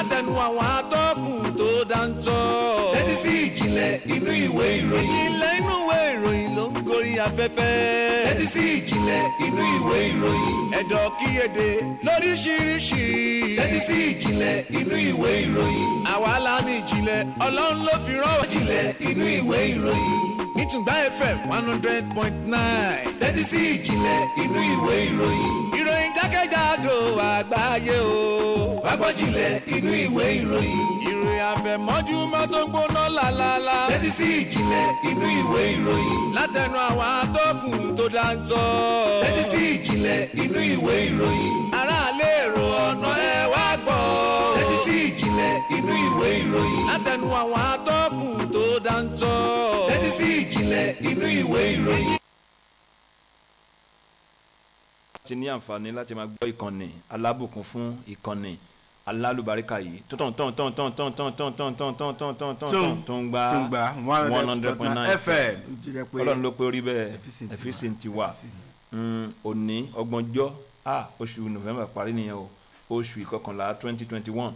látẹnu àwọn atọ́kùn tó dáńtọ́. tẹ́tí sí ìjìnlẹ̀ inú ìwé ìròyìn. ìjìnlẹ̀ inú ìwé ìròyìn ló ń gorí afẹ́fẹ́. tẹ́tí sí ìjìnlẹ̀ inú ìwé ìròyìn. ẹ̀dọ̀ kíyèdè lóríṣiríṣi. tẹ́tí sí ìjìnlẹ̀ inú ìwé ìròyìn. àwa la ní ìjìnlẹ̀ ọlọ́run ló fi rán wa. ìjìnlẹ̀ inú ìwé ìròyìn. nítùngbà FM 100.9. tẹ́tí sí ìjìnlẹ̀ inú ìwé ìròyìn. ìròyìn jákèjádò àgbáyé o. wá gbọ́ ìjìnlẹ̀ inú ìwé ìròyìn. ìròyìn àfẹ̀mọ́júmọ́ tó ń gbóná lálálá. tẹ́tí sí ìjìnlẹ̀ inú ìwé ìròyìn. látẹnu àwọn atọ́kùn tó dáńtọ́. tẹ́tí sí ìjìnlẹ̀ inú ìwé ìròyìn. aráàlú èrò ọ̀nà ẹ wá gbọ́. tẹ́tí sí ìjìnlẹ̀ inú ìwé ìròyìn. látẹnu àwọn atọ́kùn tó dáńtọ́. tẹ́tí sí ìjìnlẹ̀ inú ìwé ìròyìn. ti ní àǹfààní láti máa gbọ́ ìkànnì alábùkún fún ìkànnì alálùbáríkà yìí tó ń gba 100.9 FM ọlọ́run ló pé orí bẹ́ẹ̀ efficient wà òní ọgbọ̀njọ́ oṣù November parí nìyẹn o oṣù ìkọkànlá 2021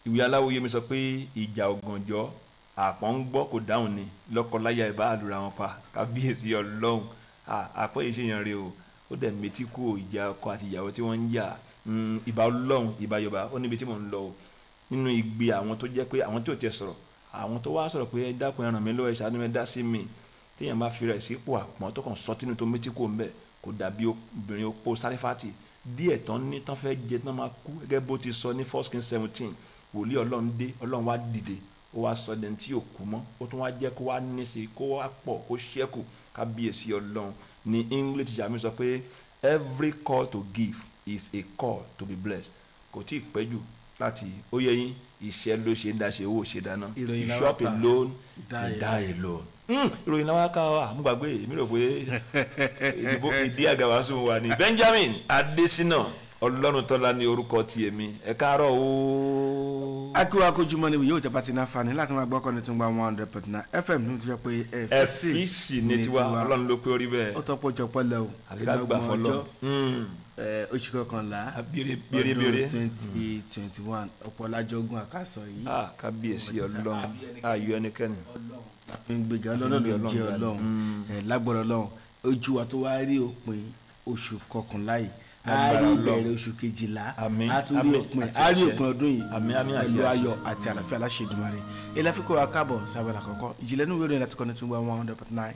ìwé aláwòye mi sọ pé ìjà ọ̀gànjọ́ àpọ̀n ń gbọ́ kò dáhùn ni lọ́kọláya ìbá àdúrà wọn pa kábíyèsí ọlọ́run àpọ̀ yìí ṣèyàn rè o ó dẹ̀ méjì kú ìjà ọkọ àti ìyàwó tí wọ́n ń jà ìbá ọlọ́run ìbá yorùbá ó níbi tí mò ń lọ o nínú ìgbé àwọn tó jẹ́ pé àwọn tí ò tiẹ̀ sọ̀rọ̀ àwọn tó wá sọ̀rọ̀ pé ẹ dákun ẹ ràn mí lọ́wọ́ ẹ ṣàánú ẹ dá sí mi téèyàn bá fi rẹ̀ sípò àpọ́n tó kàn sọ tínú tó méjì kú ńbẹ kò dàbí obìnrin opó sárífàtì díẹ̀ tán ní tán fẹ́ jẹ tán máa kú gẹ́gẹ́ bó ti sọ ní 1 Kings 17 wòlíì ọlọ́run dé ọlọ́run wá dìde ó wá sọ dẹ́n tí ò kú mọ́ ó tún wá jẹ́ kó wá níṣe kó wá pọ̀ kó ṣẹ́kù kábíyèsí ọlọ́run ní English teacher mi sọ pé every call to give is a call to be blessed kò tí ì pẹ́jù láti ó yẹ yín iṣẹ́ ló ṣe ń dáṣe owó ṣe dáná you shop alone you die alone. ìròyìn náà wá ká ọ àmúgbàgbé èmi rò pé ìdí àgàwásù wà ní Benjamin Adesina ọlọ́run tọ́lá ní orúkọ ti èmi ẹ káàárọ̀ o. akíwá kojúmọ́ ni yóò jẹ́ pàtí náà fani láti máa gbọ́ kọ́ni tó ń gba 100.9 FM ní ìjọ pé ẹ̀fíìsì ní tiwa ọlọ́run ló pé orí bẹ́ẹ̀. ó tọ́pọ̀ jọ pẹ́lẹ́ o. àfi ká gbà fọlọ́. oṣù kọkànlá bèrè 2021 ọ̀pọ̀ lájọgún àkàsọ̀ yìí. kábíyèsí ọlọ́run ayọ̀ ẹnikẹ́ni. fi ń gbèjà ọlọ́run ló jẹ́ ọlọ́run lágbọ́dọ̀ ọlọ́run ojú wa tó wá rí òpin oṣù kọkànlá yìí a rí ìbẹ̀rẹ̀ oṣù kejìlá a tún rí òpin ọdún yìí pẹ̀lú ayọ̀ àti àlàáfíà aláṣẹ Èdùmàrè ilé àfikún wa káàbọ̀ sábàlá àkọ́kọ́ ìjìnlẹ̀ inú ìwé láti kọ́ni tún gba 100.9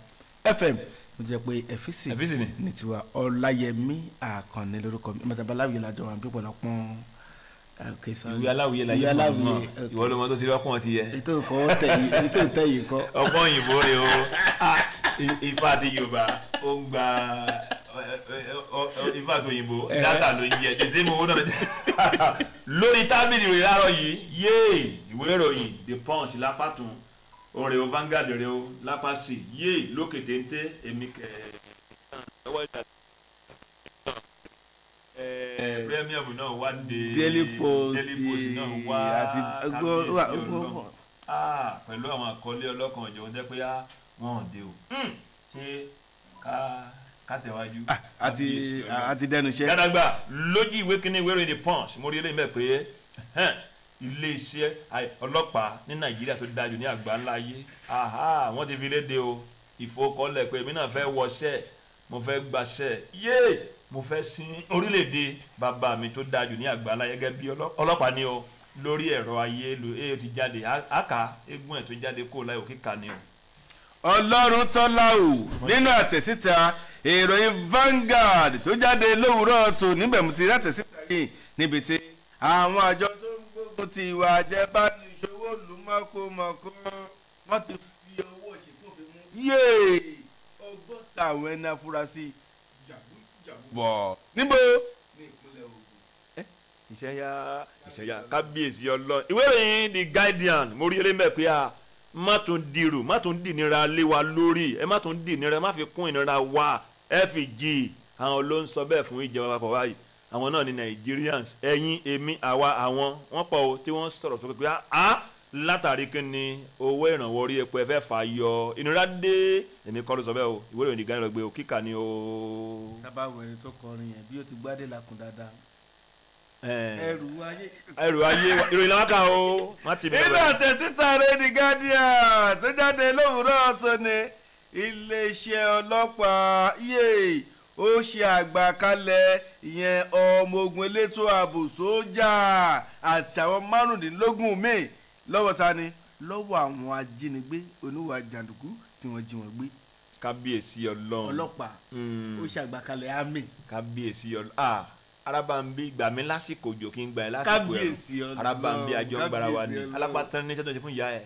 FM mo jẹ́ pé ẹ̀fíìsì ní tiwa Ọláyẹmí Àkànní lórúkọ mi mọ̀tàbáláwìí lájọ wà pípọ̀ lọ́pọ̀n ìwé aláwìyé la yẹ mọ ìwọ ló mọ tó ti rí ọpọ́n ti yẹ. ètò ìfọwọ́ tẹ̀ yìí kọ́. ọpọ́n òyìnbó rẹ o Ifá àti Yorùbá ó ń gba Ifá àti òyìnbó dátà ló ń jẹ jẹsẹ mo wọ́n náà lórí tábìlì rẹ láàárọ̀ yìí yéè ìwé ìròyìn The Punch lápá tún òrè o Vanguard rẹ o lápá sí yéè lókè téńté èmi kẹ premium náà wá dé Daily Post náà wá àti pẹ̀lú àwọn àkọlé ọlọ́kan ọ̀jọ̀ jẹ́ pé wọ́n hàn dé o ṣé ká tẹ̀wájú. àti dẹnu iṣẹ́. gàdàgbà lójú ìwé kínní ìwé ìròyìn The Punch mo rí eré mẹ́ pé iléeṣẹ́ ọlọ́pàá ní Nàìjíríà tó dájú ní àgbáńlá ayé wọ́n ti fi léde o ìfowókọ́lẹ̀ pé èmi náà fẹ́ wọṣẹ́ mo fẹ́ gbaṣẹ́ yéé mo fẹ́ sin orílẹ̀-èdè bàbá mi tó dájú ní àgbáńlá gẹ́gẹ́ bí ọlọ́pàá ni o lórí ẹ̀rọ ayé ti jáde àkà eégún ẹ̀ tó jáde kó láyò kíkà ni o. Ọlọ́run tọ́lá o nínú àtẹ̀síta ìròyìn Vanguard tó jáde lówùúrọ̀ tó níbẹ̀ mo ti rí àtẹ̀síta yìí níbi tí àwọn àjọ tó ń gbógun ti ìwà àjẹbánisowó lù mọ́kómọ́kó wọ́n ti fi owó òṣìkò fi mú yéè 160 àwọn ẹni afurasí bọ̀ níbo ní ìpínlẹ̀ Ògùn. ìṣẹ̀yà kábíyèsí ọlọ́run ìwé ìròyìn The Guardian mo rí eré mẹ́ pé má tún dirù má tún dìnira lé wa lórí ẹ má tún dìnira má fi kún ìnira wa FG àwọn ló ń sọ bẹ́ẹ̀ fún ìjọba papọ̀ báyìí àwọn náà ní Nigerians ẹ̀yin èmi àwa àwọn wọ́n pọ̀ o tí wọ́n sọ̀rọ̀ sókè pé látàrí kí ni owó ìrànwọ́ orí epo ẹ fẹ́ fà yọ ìnira dé èmi kọ́ ló sọ bẹ́ẹ̀ o ìwé ìròyìn The Guardian lọ gbé o kíkà ni o. tábàwọ̀ ẹni tó kọrin yẹn bí ó ti gbádé lakùn dáadáa ẹrù ayé ìròyìn làwọn kà ó má ti bẹ̀rẹ̀. nínú àtẹ̀síta rẹ̀ ní Guardian tó jáde lówùúrọ̀ tó ní iléeṣẹ́ ọlọ́pàá ó ṣe àgbàkalẹ̀ ìyẹn ọmọ ogun elétò ààbò sójà àti àwọn márùndínlógún míì lọ́wọ́ ta ni lọ́wọ́ àwọn ajínigbé oníwà jàǹdùkú tí wọ́n jí wọn gbé. kábíyèsí ọlọ́run ọlọ́pàá ó ṣe àgbàkalẹ̀ àmì. kábíyèsí ọlọ́run arábàmbí gbà mí lásìkò òjò kí n gbà ẹ lásìkò ẹ̀rọ arábàmbí àjọ gbára wa ni alápàtàn ní sẹ́tọ̀ ṣe fún ìyá ẹ̀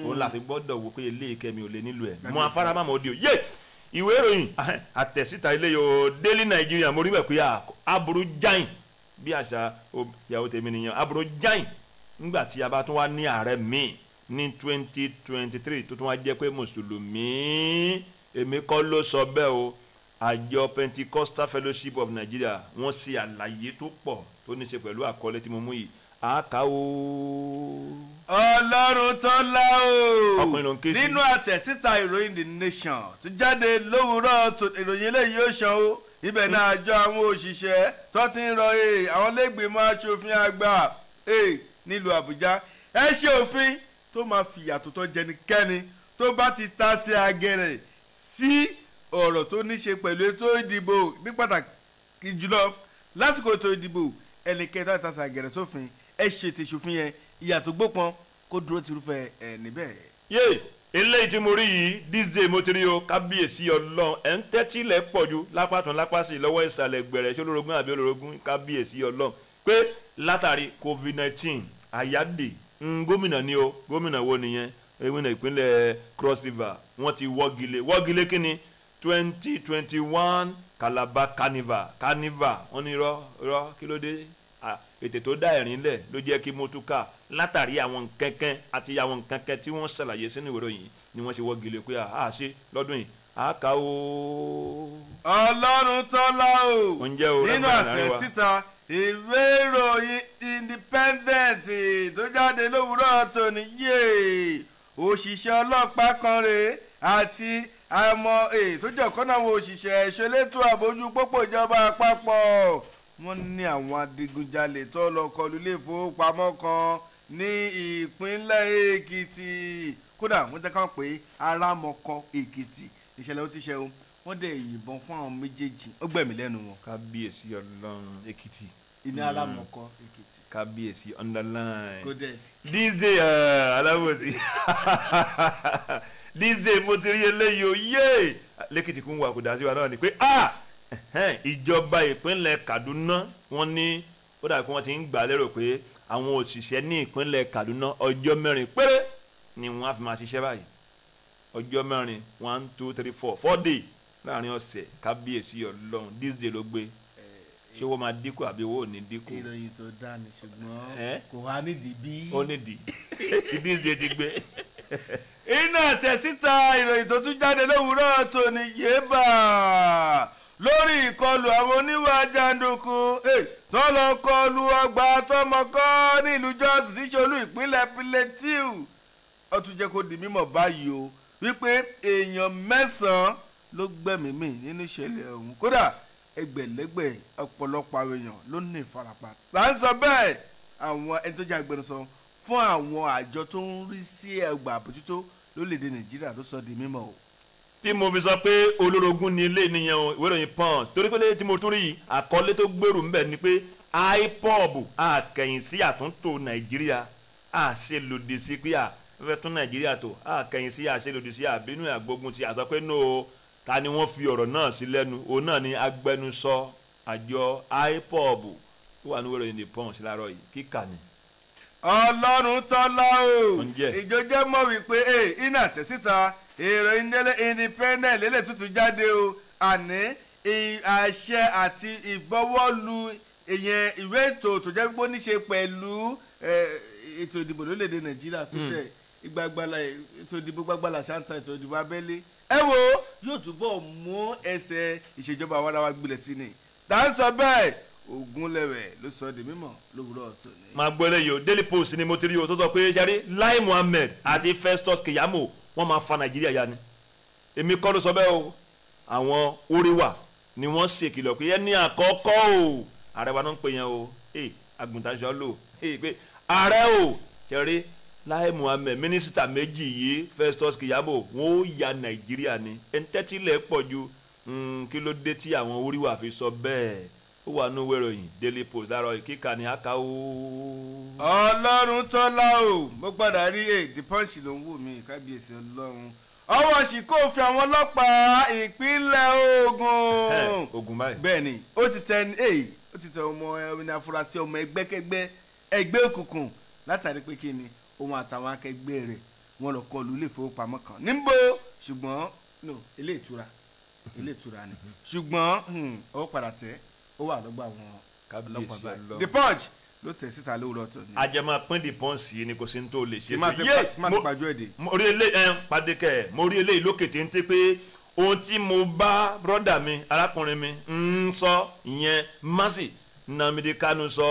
òun là fi gbọ́dọ̀ wò pé ilé ìkẹ́mi ò lè nílò ẹ̀ mọ afárámàmọ́ òde òye ìwé ìròyìn àtẹ̀síta ilé yòó Daily Nigeria mo rí bẹ̀ pé aburú jáìn bí àṣà ìyàwó tèmi nìyẹn aburú jáìn nígbà tí a bá tún wá ní ààrẹ míì ní 2023 tó tún wá jẹ́ pé mùsùlùmí èmi kọ́ ló sọ bẹ́ẹ̀ o àjọ Pentecostal Fellowship of Nigeria wọ́n ṣe àlàyé tó pọ̀ tó ní ṣe pẹ̀lú àkọlé tí mo mú yìí àáká o. ọlọ́run tó lá o nínú àtẹ̀síta ìròyìn The Nation tó jáde lówùúrọ̀ ìròyìn eléyìí ó ṣan o ibẹ̀ náà àjọ àwọn òṣìṣẹ́ tó ti ń rọ àwọn lẹ́gbẹ̀mọ́ aṣòfin àgbà nílùú Àbújá ẹ ṣe òfin tó máa fìyà tó tọ́ jẹnikẹ́ni tó bá ti ta sí agẹrẹ sí ọ̀rọ̀ tó ní ṣe pẹ̀lú ètò ìdìbò ní pàtàkì jùlọ lásìkò ètò ìdìbò ẹnikẹ́ni tó ta sí agẹrẹ sófin ẹ ṣètò ìṣòfin yẹn ìyà tó gbópọn kó dúró tìrúfẹ́ ẹ níbẹ̀. yé eléyìí tí mo rí yìí díje mo ti rí o kábíyèsí ọlọ́run ẹ̀ ń tẹ́tí lẹ̀ pọ̀ ju lápàtún lápàsí lọ́wọ́ ìsàlẹ̀ gbẹ̀rẹ̀ ṣé olórogún àbí olórogún kábíyèsí ọlọ́run pé látàrí COVID-19 àyáde gómìnà ni o gómìnà wo nìyẹn gómìnà ìpínlẹ̀ Cross River wọ́n ti wọ́gilé kíni 2021 Calabar carnival wọ́n ní rọ́ kí ló dé ètè tó dá ẹ̀rín lẹ̀ ló jẹ́ kí mọ́túkà látàrí àwọn kẹ́kẹ́ àti àwọn kẹ́kẹ́ tí wọ́n ṣàlàyé sínú ìwé ìròyìn ni wọ́n ṣe wọ́gilé pé a ṣe lọ́dún yìí a kà ó. ọlọ́run tọ́lá o nínú àtẹ̀síta ìwé ìròyìn Independent tó jáde lówùúrọ̀ tòní òṣìṣẹ́ ọlọ́pàá kan rèé àti àmọ́ tó jẹ́ ọ̀kan náà àwọn òṣìṣẹ́ ìṣelétò àbójú pópó ìjọba àpapọ̀ wọ́n ní àwọn adigunjalè tó lọ kọlù ilé ìfowópamọ́ kan ní ìpínlẹ̀ Èkìtì kódà wọ́n jẹ́ ká pé Arámọkọ Èkìtì ìṣẹ̀lẹ̀ ó ti ṣe o wọ́n dẹ̀ yìnbọn fún àwọn méjèèjì ó gbẹ̀mí lẹ́nu wọn. kábíyèsí ọlọ́run Èkìtì iná Arámọkọ Èkìtì. kábíyèsí underline. coded. díze aláwòsí díze mo ti rí eléyìí o yé lẹ́kìtì kún wà kò dá sí wa náà ni pé ìjọba ìpínlẹ̀ Kaduna wọ́n ní ó dàbí pé wọ́n ti ń gbà lérò pé àwọn òṣìṣẹ́ ní ìpínlẹ̀ Kaduna ọjọ́ 4 péré ni wọ́n á fi máa ṣiṣẹ́ báyìí ọjọ́ 4 1 2 3 4 day láàrin ọ̀sẹ̀ kábíyèsí ọlọ́run díze ló gbé ṣé wọ́n máa dínkù àbí owó ò ní dínkù. ìròyìn tó dáa ni ṣùgbọ́n kò wá nídìí bí. ó nídìí díze ti gbé. iná àtẹ̀síta ìròyìn tó tún jáde lówùúrọ̀ tòní yéèbà lórí ìkọlù àwọn oníwà jàǹdùkú tó lọ kọlù ọgbà tọmọkọ nílùú Jos tí ṣolú ìpínlẹ̀ Plateau ó tún jẹ́ kó di mímọ̀ báyìí o wípé èèyàn 9 ló gbẹ̀mí mì nínú ìṣẹ̀lẹ̀ ọ̀hún kódà ẹgbẹ̀lẹ́gbẹ̀ ọ̀pọ̀lọpọ̀ àwọn èèyàn ló ní ìfarapa. là ń sọ bẹ́ẹ̀ àwọn ẹni tó jẹ́ agbẹnusọ fún àwọn àjọ tó ń rí sí ẹgbà àbójútó lórílẹ̀‐èdè Nàìjíríà ló sọ di mímọ̀ o. tí mo fi sọ pé olórogún ni ilé nìyẹn o ìwé ìròyìn Punch torí pé tí mo tún rí àkọlé tó gbèrú ńbẹ ni pé IPOB àkẹyìn sí àtúntò Nàìjíríà àṣelòdì sí pé fẹ́ tún Nàìjíríà tó àkẹyìn sí àṣelòdì sí àbínú àgbógun ti àsọ pé no ta ni wọ́n fi ọ̀rọ̀ náà sí lẹ́nu òun náà ni agbẹnusọ àjọ IPOB tó wà ní ìwé ìròyìn The Punch láàárọ̀ yìí kíkà ni. ọlọ́run tọ́lá o ìjọjẹ́ mọ̀ wípé iná tẹ̀síta ìròyìn Independent lélẹ̀ tuntun jáde o àní àṣẹ àti ìgbọ́wọ́lu ìyẹn ìwé ètò tó jẹ́ pípọ́ níṣe pẹ̀lú ètò ìdìbò lórílẹ̀‐èdè Nàìjíríà pèsè ìgbàgbàlà ètò ìdìbò gbàgbàlà ṣáńtà ètò ìdìbò abẹ́lé ẹ wo yóò túbọ̀ mú ẹsẹ̀ ìṣèjọba àwarawa gbilẹ̀ sí ni tá ń sọ bẹ́ẹ̀ Ògúnlẹ̀wẹ̀ ló sọ di mímọ̀ lówùúrọ̀ ọ̀tún ni. máa gbọ́ eléyìí o Daily Post ni mo ti rí o tó sọ pé ṣáre Lai Muhammed àti Festus Keyamo wọ́n máa fa Nàìjíríà ya ni èmi kọ́ ló sọ bẹ́ẹ̀ o àwọn oríwà ni wọ́n ṣèkìlọ̀ pé ẹni àkọ́kọ́ o ààrẹ wa náà ń pè yẹn o àgùntàṣọ́ lò pé ààrẹ o ṣẹ̀rí Lai Muhammed mínísítà méjì yìí Festus Keyamo wọn ó ya Nàìjíríà ni ẹ̀ńtẹ́tìlẹ̀ pọ̀ ju kí ló dé tí àwọn oríwà fi sọ bẹ́ẹ̀ ó wà nínú ìròyìn Daily Post láàárọ̀ kíkà ní àká o. Ọlọ́run tọ́lá o mo padà rí The Punch ló ń wò mí kábíyèsí Ọlọ́run ọwọ́ sì kò fi àwọn ọlọ́pàá ìpínlẹ̀ Ògùn báyìí bẹ́ẹ̀ ni ó ti tẹ ọmọ ẹni afurasí ọmọ ẹgbẹ́ òkùnkùn látàrí pé kí ni òun àtàwọn akẹgbẹ́ rẹ̀ wọ́n lọ kọlù ilé ìfowópamọ́ kan níbo ṣùgbọ́n ilé ìtura ni ṣùgbọ́n ó padà tẹ́ ó wà lọ́gbà àwọn ọlọ́pàá báyìí The Punch ló tẹ̀ síta lóòrọ̀ tó ní. àjẹmọ́ pín The Punch yìí ni kò sí ní tó lè ṣe má ti pàjọ́ èdè. mo rí eléyìí lókè téńté pé ohun tí mo bá brọ́dà mi arákùnrin mi ń sọ ìyẹn Mercy Nnamdi Kanu sọ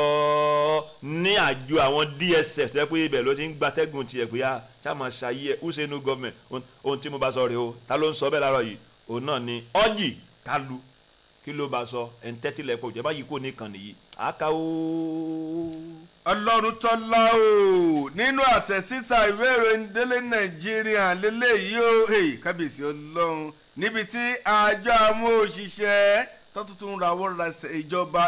ní àjọ àwọn DSS tẹ́ pé ibẹ̀ ló ti ń gbatẹ́gùn tiẹ̀ pé ṣá máa ṣayé ẹ̀ Usenu government ohun tí mo bá sọ rèé o ta ló ń sọ bẹ́ẹ̀ láàárọ̀ yìí òun náà ni Orji Kalu kí ló bá sọ ẹ̀ńtẹ́tìlẹ̀ pọ̀ jẹ́ báyìí kò ní kàn nìyí àká o. Ọlọ́run tọ́lá o nínú àtẹ̀síta ìwé ìròyìn Daily Nigeria lélẹ́yìí o kábíyèsí Ọlọ́run níbi tí àjọ àwọn òṣìṣẹ́ tó tuntun rawọ́ rasẹ̀ ìjọba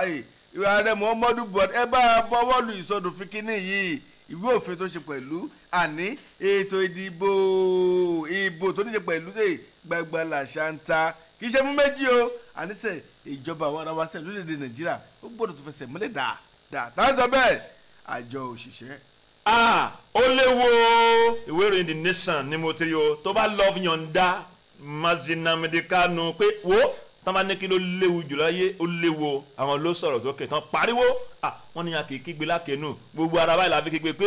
ìrànlẹ́ Muhammadu Buhari ẹ bá bọ́wọ́ lu ìsọdún fikini yìí ìwé òfin tó ṣe pẹ̀lú àní ètò ìbò tó ní ṣe pẹ̀lú gbàgbàlà ṣáńtà kì í ṣe mú méjì o àníṣe ìjọba àwọn ará wa sẹ́yìn lórílẹ̀‐èdè Nàìjíríà ó gbọ́dọ̀ tó fẹsẹ̀ múlẹ̀ dáadáa táwọn sọ bẹ́ẹ̀ àjọ òṣìṣẹ́. ó léwu ìwé ìròyìn The Nation ni mo ti rí o tó bá lọ́ọ́ fi yọ̀ǹda Mercy Nnamdi Kanu pé wo tán bá ní kí ló léwu jùlọ ayé ó léwu àwọn ló sọ̀rọ̀ sókè tán pariwo wọ́n ní akì kígbe lákẹ́nu gbogbo ara báyìí la fi kígbe pé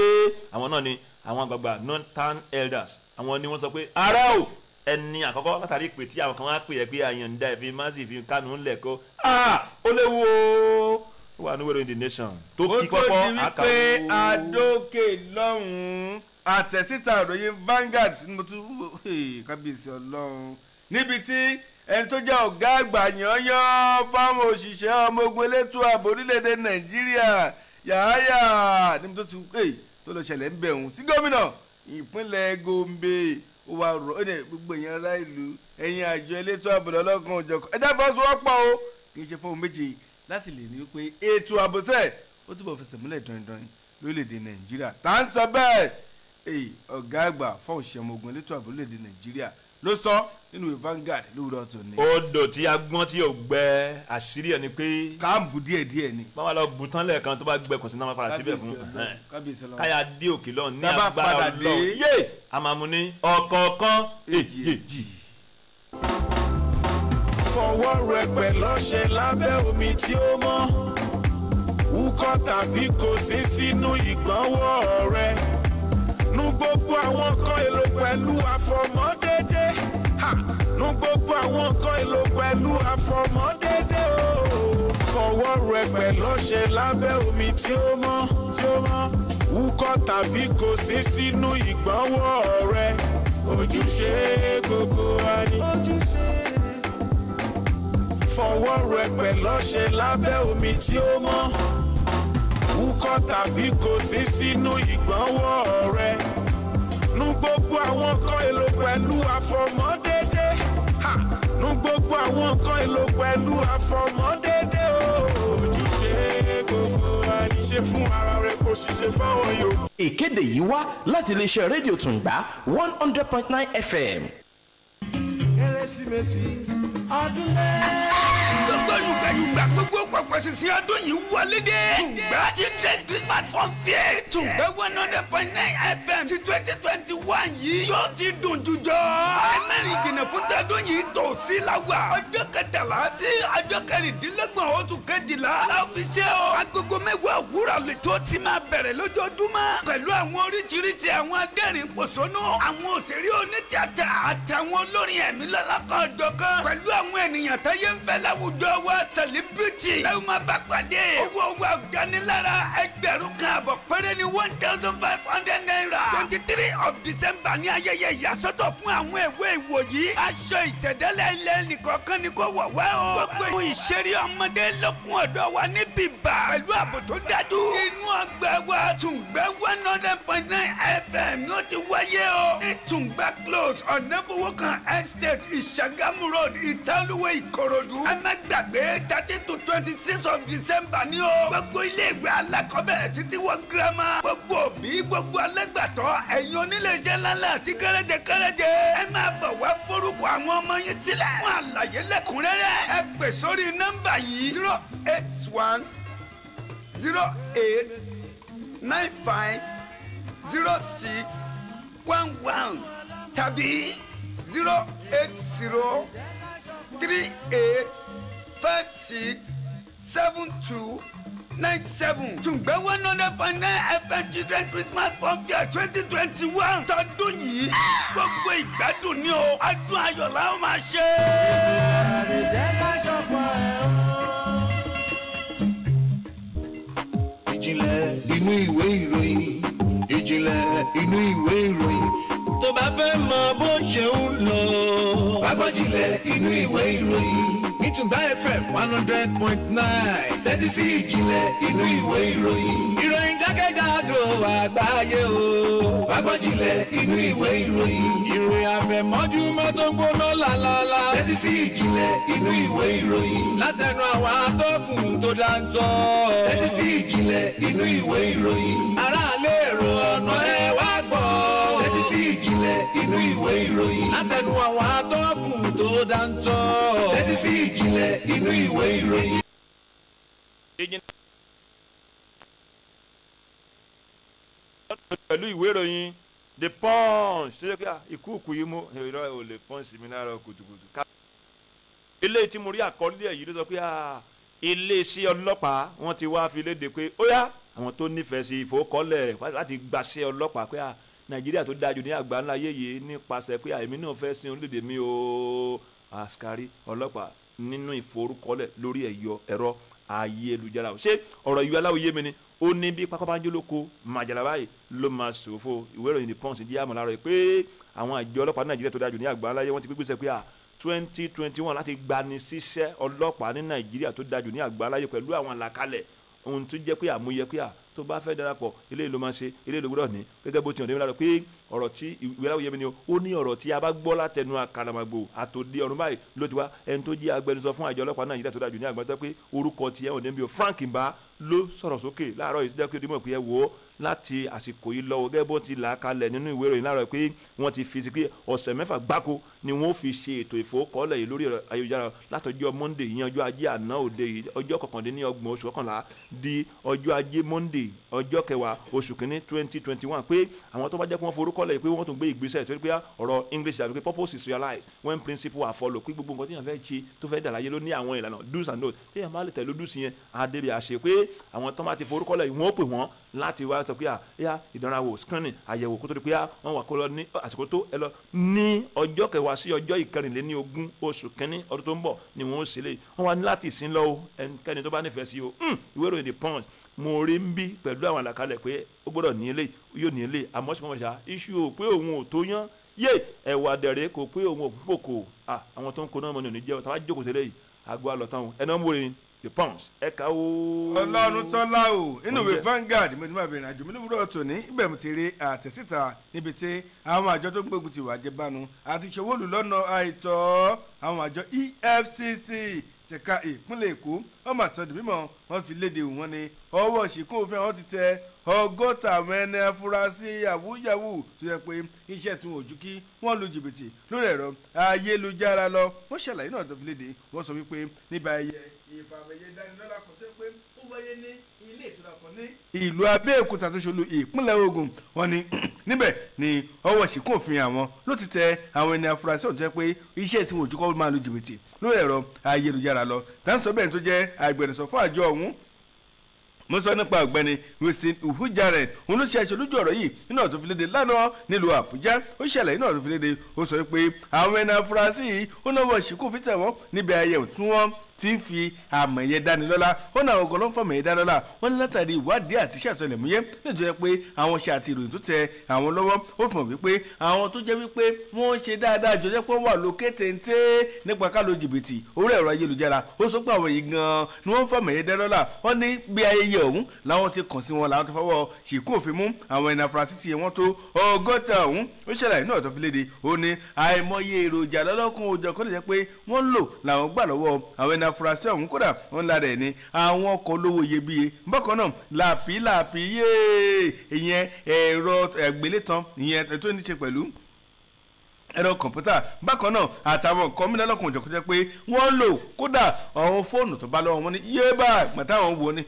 àwọn náà ni àwọn àgbààgbà non-town elders àwọn ni wọ́n sọ pé ara o ẹni àkọ́kọ́ látàrí pé tí àwọn kan wá pè é pé àyànda ẹ̀ fi Mercy fi Kanu ńlẹ̀ kó ó léwu ó wà ní wẹ́rẹ́ The Nation tó kí pọ́pọ́ àkàwọ́. ó tó di wípé àdókè lọ́hùn-ún àtẹ̀síta ìròyìn Vanguard ni mo tún kábíyèsí Ọlọ́run níbi tí ẹni tó jẹ́ ọ̀gá àgbà yányán fáwọn òṣìṣẹ́ ọmọ ogun elétò ààbò orílẹ̀-èdè Nàìjíríà Yahaya níbi tó ti tó lọ ṣẹlẹ̀ ń bẹ̀rùn sí gómìnà ìpínlẹ̀ Gombe ó wá rọ gbogbo èèyàn ará ìlú ẹ̀yìn àjọ elétò ààbò lọ́lọ́kan òjọ̀kan ẹ̀dá fọ́sowọ́pọ̀ o kì í ṣe fóun méje láti lè ní pé ètò àbòsẹ̀ ó túbọ̀ fẹsẹ̀ múlẹ̀ dandan lórílẹ̀‐èdè Nàìjíríà tá à ń sọ bẹ́ẹ̀ ọ̀gá àgbà fún òṣìṣẹ́ ọmọ ogun elétò ààbò lórílẹ̀‐èdè Nàìjíríà ló sọ nínú ìwé Vanguard lóòrọ̀ tó ní. odò tí agbọ́n tí ò gbẹ àṣírí ẹ̀ ni pé. káàmbù díẹ̀díẹ̀ ni. báwa lọ bù tán lẹ́ẹ̀kan tó bá gbẹ kò sí náà máa padà síbẹ̀ fún káyà dé òkè lọ ní agbára Ọlọ́run yé àmàmù ní ọ̀kọ̀ọ̀kan èjì. fọwọ́ rẹpẹ̀ lọ́ṣẹ lábẹ́ omi tí ó mọ́ wúkọ́ tàbí kò sí sínú ìgbọ̀nwọ́ rẹ nu gbogbo àwọn nǹkan èlò pẹ̀lú àfọmọ́dédé nu gbogbo àwọn nǹkan èlò pẹ̀lú àfọmọ́dédé o fọwọ́ rẹpẹ̀ lọ́ṣẹ lábẹ́ omi tí ó mọ́ wúkọ́ tàbí kò sí sínú ìgbọ̀nwọ́ rẹ ojúṣe gbogbo wa ni fọwọ́ rẹpẹ̀ lọ́ṣẹ lábẹ́ omi tí ó mọ́ wúkọ́ tàbí kò sí sínú ìgbọ̀nwọ́ rẹ nu gbogbo àwọn nǹkan èlò pẹ̀lú àfọmọ́dédé nu gbogbo àwọn nǹkan èlò pẹ̀lú àfọmọ́dédé o ojúṣe gbogbo àníṣe fún ara rẹ kò ṣiṣẹ́ fáwọn yòókù. ìkéde yìí wá láti iléeṣẹ́ rédíò Tùǹgbà 100.9 FM. Kérésìmesì ọdún lẹ́ẹ̀. gbogbo yùgbàyùgbà gbogbo pọ̀pọ̀ sísìn ọdún yìí wọlé dé. Tùǹgbà children Christmas fun fair. Tùǹgbà 100.9 FM ti 2021 yìí yóò ti dùn jùjọ. ẹ̀mẹ́rin ìjìnlẹ̀ fún tọdún yìí tó sí la wà. ọjọ́ kẹtàlá sí ọjọ́ kẹrìndínlọ́gbọ̀n oṣù kejìlá. láfiṣẹ́ o. agogo mẹ́wàá òwúrọ̀ lè tó ti máa bẹ̀rẹ̀ lójoojúmọ́. pẹ̀lú àwọn oríṣiríṣi àwọn adẹ́rìn pòṣónú. àwọn òṣèré onítíátà àtàwọn olórin ẹ̀mí lọ́lọ́kan ọ̀jọ̀kan. pẹ̀lú àwọn ènìyàn táyé ń fẹ́ láwùjọ wa celebrity. lẹ́yìn máa bá pàdé. owó wa ganilára 1,000 àbọ̀ péré ni 1,500 naira. tó 23 of December ní ayẹyẹ ìyàsọ́tọ̀ fún àwọn èwe ìwòyí. aṣọ ìtẹ̀dẹ́lẹ̀ ilẹ̀ nìkọ̀ọ̀kan ni kò wọ̀ wẹ́ o. gbogbo ìṣeré ọmọdé lókun ọ̀dọ́ wa ní bíbá pẹ̀lú ààbò tó dájú. inú ọgbà wa Tùngbẹ́ 100.9 FM ló ti wáyé o. ní Tùngbẹ́ close ọ̀nàfọwọ́kan estate Ìṣàgámù road Ìtàlúwẹ̀ Ìkòròdú. ẹ má gbàgbé 30 to 26 of December ní o. gbogbo ilé ìwé alákọ̀ọ́bẹ̀rẹ̀ títí wọ girama. gbogbo òbí gbogbo alágbàtọ́ ẹ̀yin oníléeṣẹ́ ńláńlá àti kẹ́rẹ́jẹ. ẹ máa bọ̀ wá forúkọ àwọn ọmọ yín sílẹ̀. fún àlàyé lẹ́kùnrẹ́rẹ́ ẹ pè sórí nọ́mbà yìí 081 08 95 06 11 tàbí 080 38 56 72 97. Tùngbẹ́ 100.9 FM Children Christmas Fun Fair 2021 tọdún yìí gbogbo ìgbádùn ni o adùn ayọ̀ la ó máa ṣe. àdìjẹ́ ká ṣọ̀pọ̀ ẹ̀ o. ìjìnlẹ̀ inú ìwé ìròyìn ìjìnlẹ̀ inú ìwé ìròyìn tó bá fẹ́ mọ bó ṣe ń lọ. Àgbọ̀njìnlẹ̀ inú ìwé ìròyìn ní Tùngbà FM 100.9 tẹ́tí sí ìjìnlẹ̀ inú ìwé ìròyìn. ìròyìn jákèjádò àgbáyé o. Àgbọ̀njìnlẹ̀ inú ìwé ìròyìn. ìròyìn àfẹ̀mọ́júmọ́ tó ń gbóná lálálá. tẹ́tí sí ìjìnlẹ̀ inú ìwé ìròyìn. látẹnu àwọn atọ́kùn tó dáńtọ́. tẹ́tí sí ìjìnlẹ̀ inú ìwé ìròyìn. aráàlú èrò ọ̀nà ẹ̀ wá gbọ́. tẹ́tí sí ìjìnlẹ̀ inú ìwé ìròyìn. látẹnu àwọn atọ́kùn tó dáńtọ́. tẹ́tí sí ìjìnlẹ̀ inú ìwé ìròyìn. pẹ̀lú ìwé ìròyìn The Punch ṣe kí ìkúùkù yìí mú ìrọ̀ ò lè pọ́n sí mi láàárọ̀ kùtùkùtù. ilé tí mo rí àkọlé ẹ̀ yìí ló sọ pé iléeṣẹ́ ọlọ́pàá wọ́n ti wá fi léde pé ó yá àwọn tó nífẹ̀ẹ́ sí ìfowókọ́lẹ̀ láti gbaṣẹ́ ọlọ́pàá pé Nàìjíríà tó dájú ní àgbáńlá yéye nípasẹ̀ pé èmi náà fẹ́ sin orílẹ̀-èdè mi o àṣkárí ọlọ́pàá nínú ìforúkọlẹ̀ lórí ẹ̀rọ ayélujára ṣé ọ̀rọ̀ ìwé aláwọ̀ yé mi ni ó ní bí pápábánjólóko màjàlá báyìí ló máa ṣòfò ìwé ìròyìn The Punch di àmọ́ láàárọ̀ pé àwọn àjọ ọlọ́pàá Nàìjíríà tó dájú ní àgbáńlá yé wọ́n ti gbégbèsè pé 2021 láti gbani síṣẹ́ ọlọ́pàá ní Nàìjíríà tó dájú ní àgbáńlá yé pẹ̀lú àwọn àlàkalẹ̀ ohun tó jẹ́ pé àmúyẹ pé tó bá fẹ́ darapọ̀ eléyìí ló máa ṣe eléyìí ló gbọ́dọ̀ ní gẹ́gẹ́ bó ti hàn dé pé ọ̀rọ̀ tí ìwé aláwọ̀ yẹmi ni ó ní ọ̀rọ̀ tí a bá gbọ́ látẹnu àkàlàmàgbò àtòdì ọ̀run báyìí ló ti wá ẹni tó jẹ́ agbẹnusọ fún àjọ ọlọ́pàá Nàìjíríà tó dájú ní àgbáńlá pé orúkọ tiẹ̀ ò ní bí o Frank Mba ló sọ̀rọ̀ sókè láàárọ̀ yìí tó jẹ́ pé ó dìmọ̀ pé ẹ wò ó láti àsìkò yìí lọ́wọ́ gẹ́gẹ́ bó ti là á kalẹ̀ nínú ìwé ìròyìn láàárọ̀ pé wọ́n ti fi sí pé ọ̀sẹ̀ mẹ́fà gbáko ni wọ́n fi ṣe ètò ìfowókọ́lẹ̀ yìí lórí ayélujára látọjọ́ Monday ìyẹn ọjọ́ ajé àná òde yìí ọjọ́ 29 oṣù kọkànlá di ọjọ́ ajé Monday ọjọ́ 10 oṣù kìíní 2021 pé àwọn tó bá jẹ́ pé wọ́n forúkọ́lẹ̀ pé wọ́n tún gbé ìgbésẹ̀ tó pé ọ̀rọ̀ English àbí pé purpose is realized when principle are followed pé gbogbo nǹkan tí yẹn fẹ́ ṣe tó fẹ́ dàlàyé ló ní àwọn ìlànà do's and don'ts tí yẹn bá lè tẹ̀lé do's yẹn adébí àṣẹ pé àwọn tó bá ti forúkọ́lẹ̀ wọ́n pè wọ́n láti wá sọ pé ìdánrawò scanning àyẹ̀wò kó tó di pé wọ́n wà kó lọ ní àsìkò tó ẹ lọ ní ọjọ́ 10 sí ọjọ́ 21 oṣù kínní ọdún tó ń bọ̀ ni wọ́n ó ṣe lé wọ́n wá ní láti ìsín lọ́wọ́ ẹnikẹ́ni tó bá nífẹ̀ẹ́ sí o ìwé ìròyìn The Punch mo rí ń bí pẹ̀lú àwọn àlàkalẹ̀ pé ó gbọ́dọ̀ ní ilé yóò ní ilé àmọ́ ṣùgbọ́n ṣá iṣu ò pé òun ò tó yán yé ẹ̀wà dẹ̀rẹ̀ kò pé òun ò fún kòkò àwọn tó ń kó náà mọ̀ ní òní jẹ́ tàbá jókòó sílẹ̀ yìí àgọ́ àlọ́tàn ẹ̀nà ń wọlé The Punch ẹ̀ka o. Ọlọ́run tọ́lá o inú ìwé Vanguard mo ti máa bẹ̀rẹ̀ àjò mi lówùúrọ̀ tòní ibẹ̀ mo ti rí àtẹ̀síta níbi tí àwọn àjọ tó gbógun ti wà jẹbánu àti ìṣòwòlù lọ́nà àìtọ́ àwọn àjọ EFCC tẹ̀ka ìpínlẹ̀ Èkó wọ́n máa sọ di mímọ́ wọ́n fi léde wọn ni ọwọ́ ṣìkún òfin àwọn ti tẹ 100 àwọn ẹni afurasí yàwúyàwú tó yẹ pé iṣẹ́ tí wọn ò ju kí wọ́n lu jìbìtì lórí ẹ̀rọ ayélujára lọ wọ́n ṣàlàyé náà tó fi léde wọ́n sọ wípé níbi ayẹyẹ ìfàmìyẹ dánilọ́lá kan tó pé ó wáyé ní ilé ìtura kan ní ìlú Abẹ́òkúta tó ṣolú ìpínlẹ̀ Ògùn wọ́n ní níbẹ̀ ni ọwọ́ ṣìkún òfin àwọn ló ti tẹ àwọn ẹni afurasí ọ̀hún tó yẹ pé iṣẹ́ tí wọn ò ju kọ́ máa lu jìbìtì lórí ẹ̀rọ ayélujára lọ dáńsọ bẹ́ẹ̀ tó jẹ́ agbẹnusọ fún àjọ ọ̀hún mo sọ nípa ọ̀gbẹ́ni Wilson Uhujaren òun ló ṣe aṣọ lójú ọ̀rọ̀ yìí nínú ọ̀tún fi léde lánàá nílùú Àbújá ó ṣẹlẹ̀ nínú ọ̀tún fi léde ó sọ pé àwọn ẹni afurasí yìí ó náwó ṣìkún fi tẹ̀ wọ́n níbi ayẹyẹ tí wọ́n tí ń fi àmọ̀ ẹ̀yẹ dánilọ́lá ó ní àwọn ọgọ́lọ́ ń fọmọ̀ ẹ̀yẹ dánilọ́lá wọ́n ní látàrí ìwádìí àti iṣẹ́ àtọlẹ̀múyẹ́ nítorí pé àwọn ṣe àti ìròyìn tó tẹ àwọn lọ́wọ́ ó fi hàn wípé àwọn tó jẹ́ wípé wọ́n ṣe dáadáa jọ jẹ́ pé wọ́n wà lókè téńté nípa ká lo jìbìtì orí ẹ̀rọ ayélujára ó sọ pé àwọn yìí gan-an ni wọ́n ń fọmọ̀ ẹ̀yẹ dánilọ́lá wọ́n ní bí ayẹyẹ ọ̀hún làwọn ti kàn sí wọn làwọn ti fọwọ́ ṣìkún òfin mú àwọn ẹni afurasí tí wọ́n tó 160 ọ̀hún ó ṣẹlẹ̀ náà tó fi léde ó ní àìmọye èròjà lọ́lọ́kùn òjò kó lè jẹ́ pé wọ́n ń lò làwọn gbà lọ́wọ́ àwọn ẹni afurasí ọ̀hún kódà wọ́n lára ẹ̀ ní àwọn ọkọ̀ olówó iyebíye bákan náà làpí yéé ìyẹn ẹ̀rọ ẹ̀gbélétan ìyẹn tó ní ṣe pẹ̀lú ẹ̀rọ kọ̀ǹpútà bákan náà àtàwọn nǹkan mìíràn lọ́kùnrin òjò kó jẹ́ pé wọ́n lò kódà àwọn fóònù tó bá lọ́wọ́ wọn ní yéébà gbàtàwọn wo ni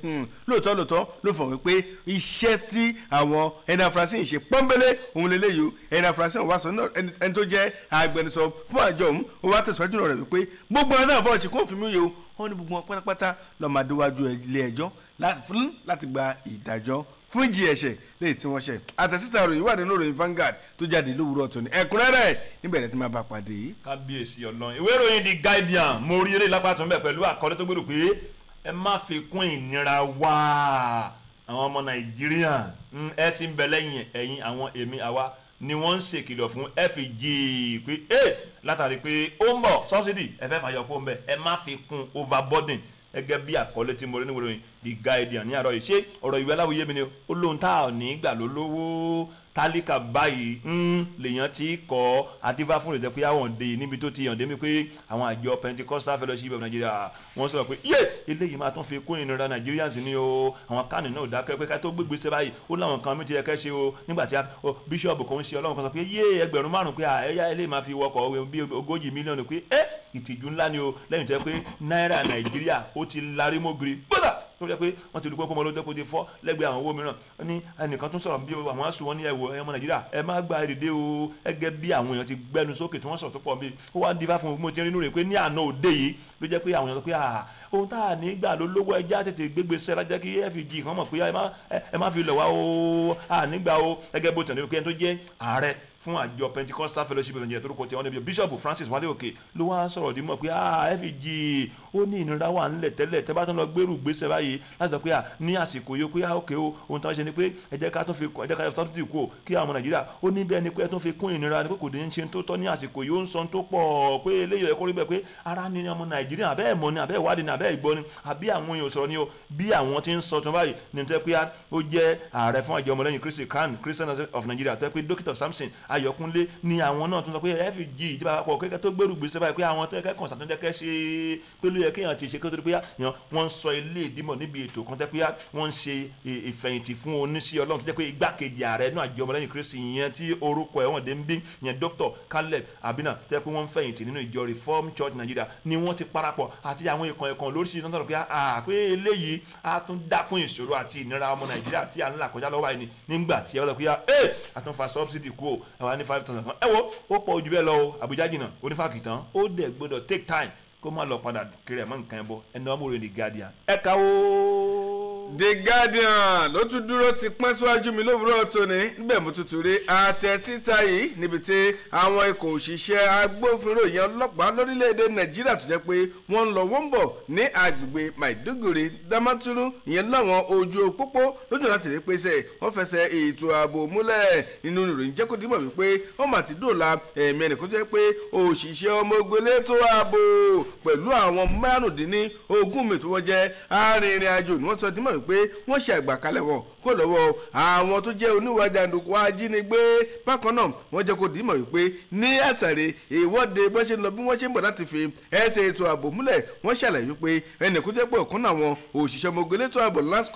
lóòótọ́ ló fọ̀ wípé iṣẹ́ tí àwọn ẹni afurasí ń ṣe pọ́nbélé òun lélẹ́yìí ẹni afurasí wà sọ ẹni tó jẹ́ agbẹnusọ fún àjọ òun ó wá tẹ̀síwájú rẹ̀ wípé gbogbo ẹni náà fọwọ́ sí kó fi mú yìí o wọ́n ní gbogbo wọn pátápátá lọ́ọ́ máa déwájú ilé ẹjọ́ láti gba ìdájọ́ fún ìjì ẹ̀ṣẹ̀ lẹ́yìn tí wọ́n ṣẹ̀ àtẹ̀síta ìròyìn wà nínú ìròyìn Vanguard tó jáde lówùúrọ̀ tòní ẹ̀kúnrẹ́rẹ́ níbẹ̀rẹ̀ tí máa bá pàdé. kábíyèsí Ọlọ́run ìwé ìròyìn The Guardian mo rí eré lápá tó ń bẹ̀ pẹ̀lú àkọlé tó gbèrò pé ẹ má fi kún ìnira wá àwọn ọmọ Nàìjíríà ẹ sì ń bẹ lẹ́yìn ẹ̀yìn àwọn èmi àwa ni wọ́n ń ṣèkìlọ̀ fún FG pé látàrí pé ó ń bọ̀ subsidy ẹ fẹ́ fàyọ̀ kó ń bẹ̀ ẹ má fi kún overburden gẹ́gẹ́ bí àkọlé tí mo rí níwèé ìròyìn The Guardian ní àárọ̀ yìí ṣé ọ̀rọ̀ ìwé aláwòye mi ni ó lóhun tá a ní gbà ló lówó tálíkà báyìí lèèyàn ti kọ́ adífá fún ìrètẹ́ pé àwọn òde níbi tó ti hàn dé mi pé àwọn àjọ Pentecostal Fellowship of Nigeria wọ́n sọ̀rọ̀ pé eléyìí máa tún fi kún ìnira Nigerians ní o àwọn kánì náà dákẹ́ pé ká tó gbégbé ṣe báyìí ó láwọn kan mi ti yẹ kẹ́ ṣe o nígbà tí bíṣọ̀bù kan ń ṣe Ọlọ́run kan sọ pé ẹgbẹ̀rún márùn pé ẹ̀yà eléyìí máa fi wọkọ̀ bí 40 mílíọ̀nù pé ìtìjú ńlá ni o lẹ́yìn tó yẹ pé náírà Nàìjíríà ó ti larí mọ́gìrì gbọ́dọ̀ tó jẹ́ pé wọ́n ti dúpọ́ pọ́nmọ́ ló dẹ́kun ti fọ́ lẹ́gbẹ̀ẹ́ àwọn owó mìíràn ní ẹnìkan tún sọ̀rọ̀ bí àwọn aṣọ wọn ní ẹ̀wọ̀ ẹ̀yọ́mọ Nàìjíríà ẹ má gba èdè o ẹgẹ́ bí àwọn èèyàn ti gbẹnu sókè tí wọ́n sọ̀rọ̀ tó pọ̀ bí ó wá dífá fún mo ti rí inú rẹ̀ pé ní àná òde yìí ló jẹ́ pé àwọn èèyàn sọ pé ohun tá à ní gbà ló lówó ẹja tètè gbégbé sẹ́ra jẹ́ kí FG kan mọ̀ pé ẹ má fi lọ̀ wá o ànígbà o ẹgẹ́ bó tẹ̀lé pé ẹni tó jẹ́ ààrẹ fún àjọ Pentecostal Fellowship of Nigeria torúkọ tí wọ́n níbi Bishop Francis Wale Oke ló wá sọ̀rọ̀ dì mọ̀ pé FG ó ní ìnira wà ńlẹ̀ tẹ́lẹ̀ tẹ́ bá tún lọ gbèrú gbèsè báyìí láti sọ pé ní àsìkò yìí pé òkè o ohun tí wọ́n ṣe ni pé ẹ jẹ́ ká yọ subsidy kú o kí àwọn ọmọ Nàìjíríà ó ní bẹ́ẹ̀ ni pé ẹ tún fi kún ìnira ni pé kò ní ṣe tó tọ́ ní àsìkò yìí ó ń sọ tó pọ̀ pé eléyìí ẹ̀kọ́ rí bẹ́ẹ̀ pé ara ni ọmọ Nàìjíríà àbẹ́ ẹ̀mọ́ ni àbẹ́ ìwádìí ni àbẹ́ ìgbọ́ ni àbí àwọn èèyàn sọ̀rọ̀ ni o bí àwọn ti ń sọ tún báyìí ní tẹ́ pé ó jẹ́ ààrẹ fún àjọ ọmọlẹ́yìn Christian of Nigeria tẹ́ pé Dókítà Samson Ayọ̀kúnlé ni àwọn náà tún sọ pé FG ìjọba àpapọ̀ kẹ́kẹ́ tó gbèrú gbèsè báyìí pé àwọn tẹ́kẹ́ kàn sàtúnjẹ́ ṣe pé ló yẹ kéèyàn ti ṣe kí ó tó di pé wọ́n ń sọ ilé ìdímọ̀ níbi ètò kan tẹ́ pé wọ́n ń ṣe ìfẹ̀yìntì fún oníṣẹ́ Ọlọ́run tó jẹ́ pé igbákejì ààrẹ náà àjọ ọmọlẹ́yìn Kristi yẹn tí orúkọ ẹ̀wọ̀n dé ń bí yẹn Dr. Caleb Abina tó jẹ́ pé wọ́n ń fẹ̀yìntì nínú ìjọ Reform Church Nigeria ni wọ́n ti parapọ̀ àti àwọn ìkan lóríṣiríṣi náà sọ̀rọ̀ pé eléyìí á tún dákún ìṣòro àti ìnira ọmọ Nàìjíríà tí à ń là kọjá lọ́wọ́ àìní nígbà tí ẹ wọ́n sọ pé àtúnfà subsidy kú o ẹ̀wọ̀n ní 5,000 kan ẹ wo ó pọ̀ ojú bẹ́ẹ̀ lọ o Àbújá jìnnà onífàkì tán ó dẹ̀ gbọ́dọ̀ take time kó má lọ padà kiri ẹ̀ mọ́ nǹkan ẹ̀ bọ́ ẹni ọmọ rẹ̀ The Guardian ẹ ká o. The Guardian ló tún dúró ti pọ́n síwájú mi lówùúrọ̀ tòní níbẹ̀ mo tutù rí àtẹ̀síta yìí níbi tí àwọn ikọ̀ òṣìṣẹ́ agbófinró yẹn ọlọ́pàá lórílẹ̀‐èdè Nàìjíríà tó jẹ́ pé wọ́n ń lọ wọ́n ń bọ̀ ní agbègbè Maiduguri Damaturu ìyẹn láwọn ojú pópó lójú láti rí pèsè wọ́n fẹsẹ̀ ètò ààbò múlẹ̀ nínú ìròyìn jẹ́ kó dìmọ̀ wípé wọ́n mà ti dóòlà ẹ̀mí ẹnìkan tó jẹ́ pé òṣìṣẹ́ ọmọ ogun elétò ààbò pẹ̀lú àwọn márùndínlógún mi tó wọ́n jẹ́ arìnrìn-àjò ni wọ́n sọ dìmọ̀ wípé wọ́n ṣe àgbàkalẹ̀ wọn kó lọ́wọ́ àwọn tó jẹ́ oníwà jàǹdùkú ajínigbé bákan náà wọ́n jẹ́ kó dìímọ̀ wípé ní àtàrí ìwọ́de bó ṣe ń lọ bí wọ́n ṣe ń bọ̀ láti fi ẹsẹ̀ ètò ààbò múlẹ̀ wọ́n ṣàlàyé wípé ẹnì kó jẹ́ pé ọ̀kan náà wọn òṣìṣẹ́ ọmọ ogun elétò ààbò lance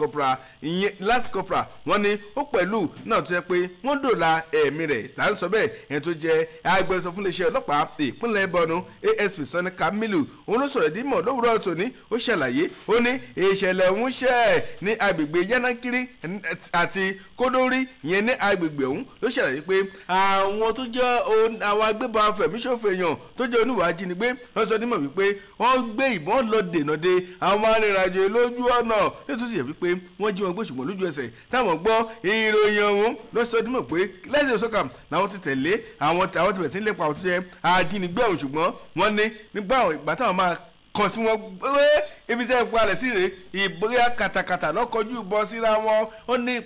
corporal wọ́n ní ó pẹ̀lú náà tó jẹ́ pé wọ́n dòla ẹ̀mí rẹ̀ tá ń sọ bẹ́ẹ̀ ẹni tó jẹ́ agbẹnusọ fún iléeṣẹ́ ọlọ́pàá ìpínlẹ̀ Borno ASP Sani Kamilu òun ló sọ̀rọ̀ dímọ̀ lówùúrọ̀ tòní ó ṣàlàyé ó ní ìṣẹ̀lẹ̀ ń ṣẹ̀ ní agbègbè Yanakiri àti Kódórí ìyẹn ní agbègbè ọ̀hún ló ṣàlàyé pé àwọn tó jẹ́ àwọn agbébọn afẹ̀míṣòfò èèyàn tó jẹ́ oníwà ajínigbé wọ́n sọ dímọ̀ wípé wọ́n gbé ìbọn lọ dènà de àwọn arìnrìnàjò lójú ọ̀nà nítorí yẹ wípé wọ́n jí wọn gbé ṣùgbọ́n lójú ẹsẹ̀ táwọn gbọ́ ìròyìn ọ̀hún ló sọ dímọ̀ pé lẹ́sẹ̀ sọ́kà làwọn ti tẹ̀lé àwọn ti bẹ̀rẹ̀ sí lépa àwọn tó jẹ́ ajínigbé ọ̀hún ṣùgbọ́n wọ́n ní nígbà ìgbà táwọn máa kàn sí wọn pé ibi tẹ́ ẹ palẹ̀ sí rèé ìbúra kàtàkàtà lọ́kọ̀ọ́jú ìbọn síra wọn ó ní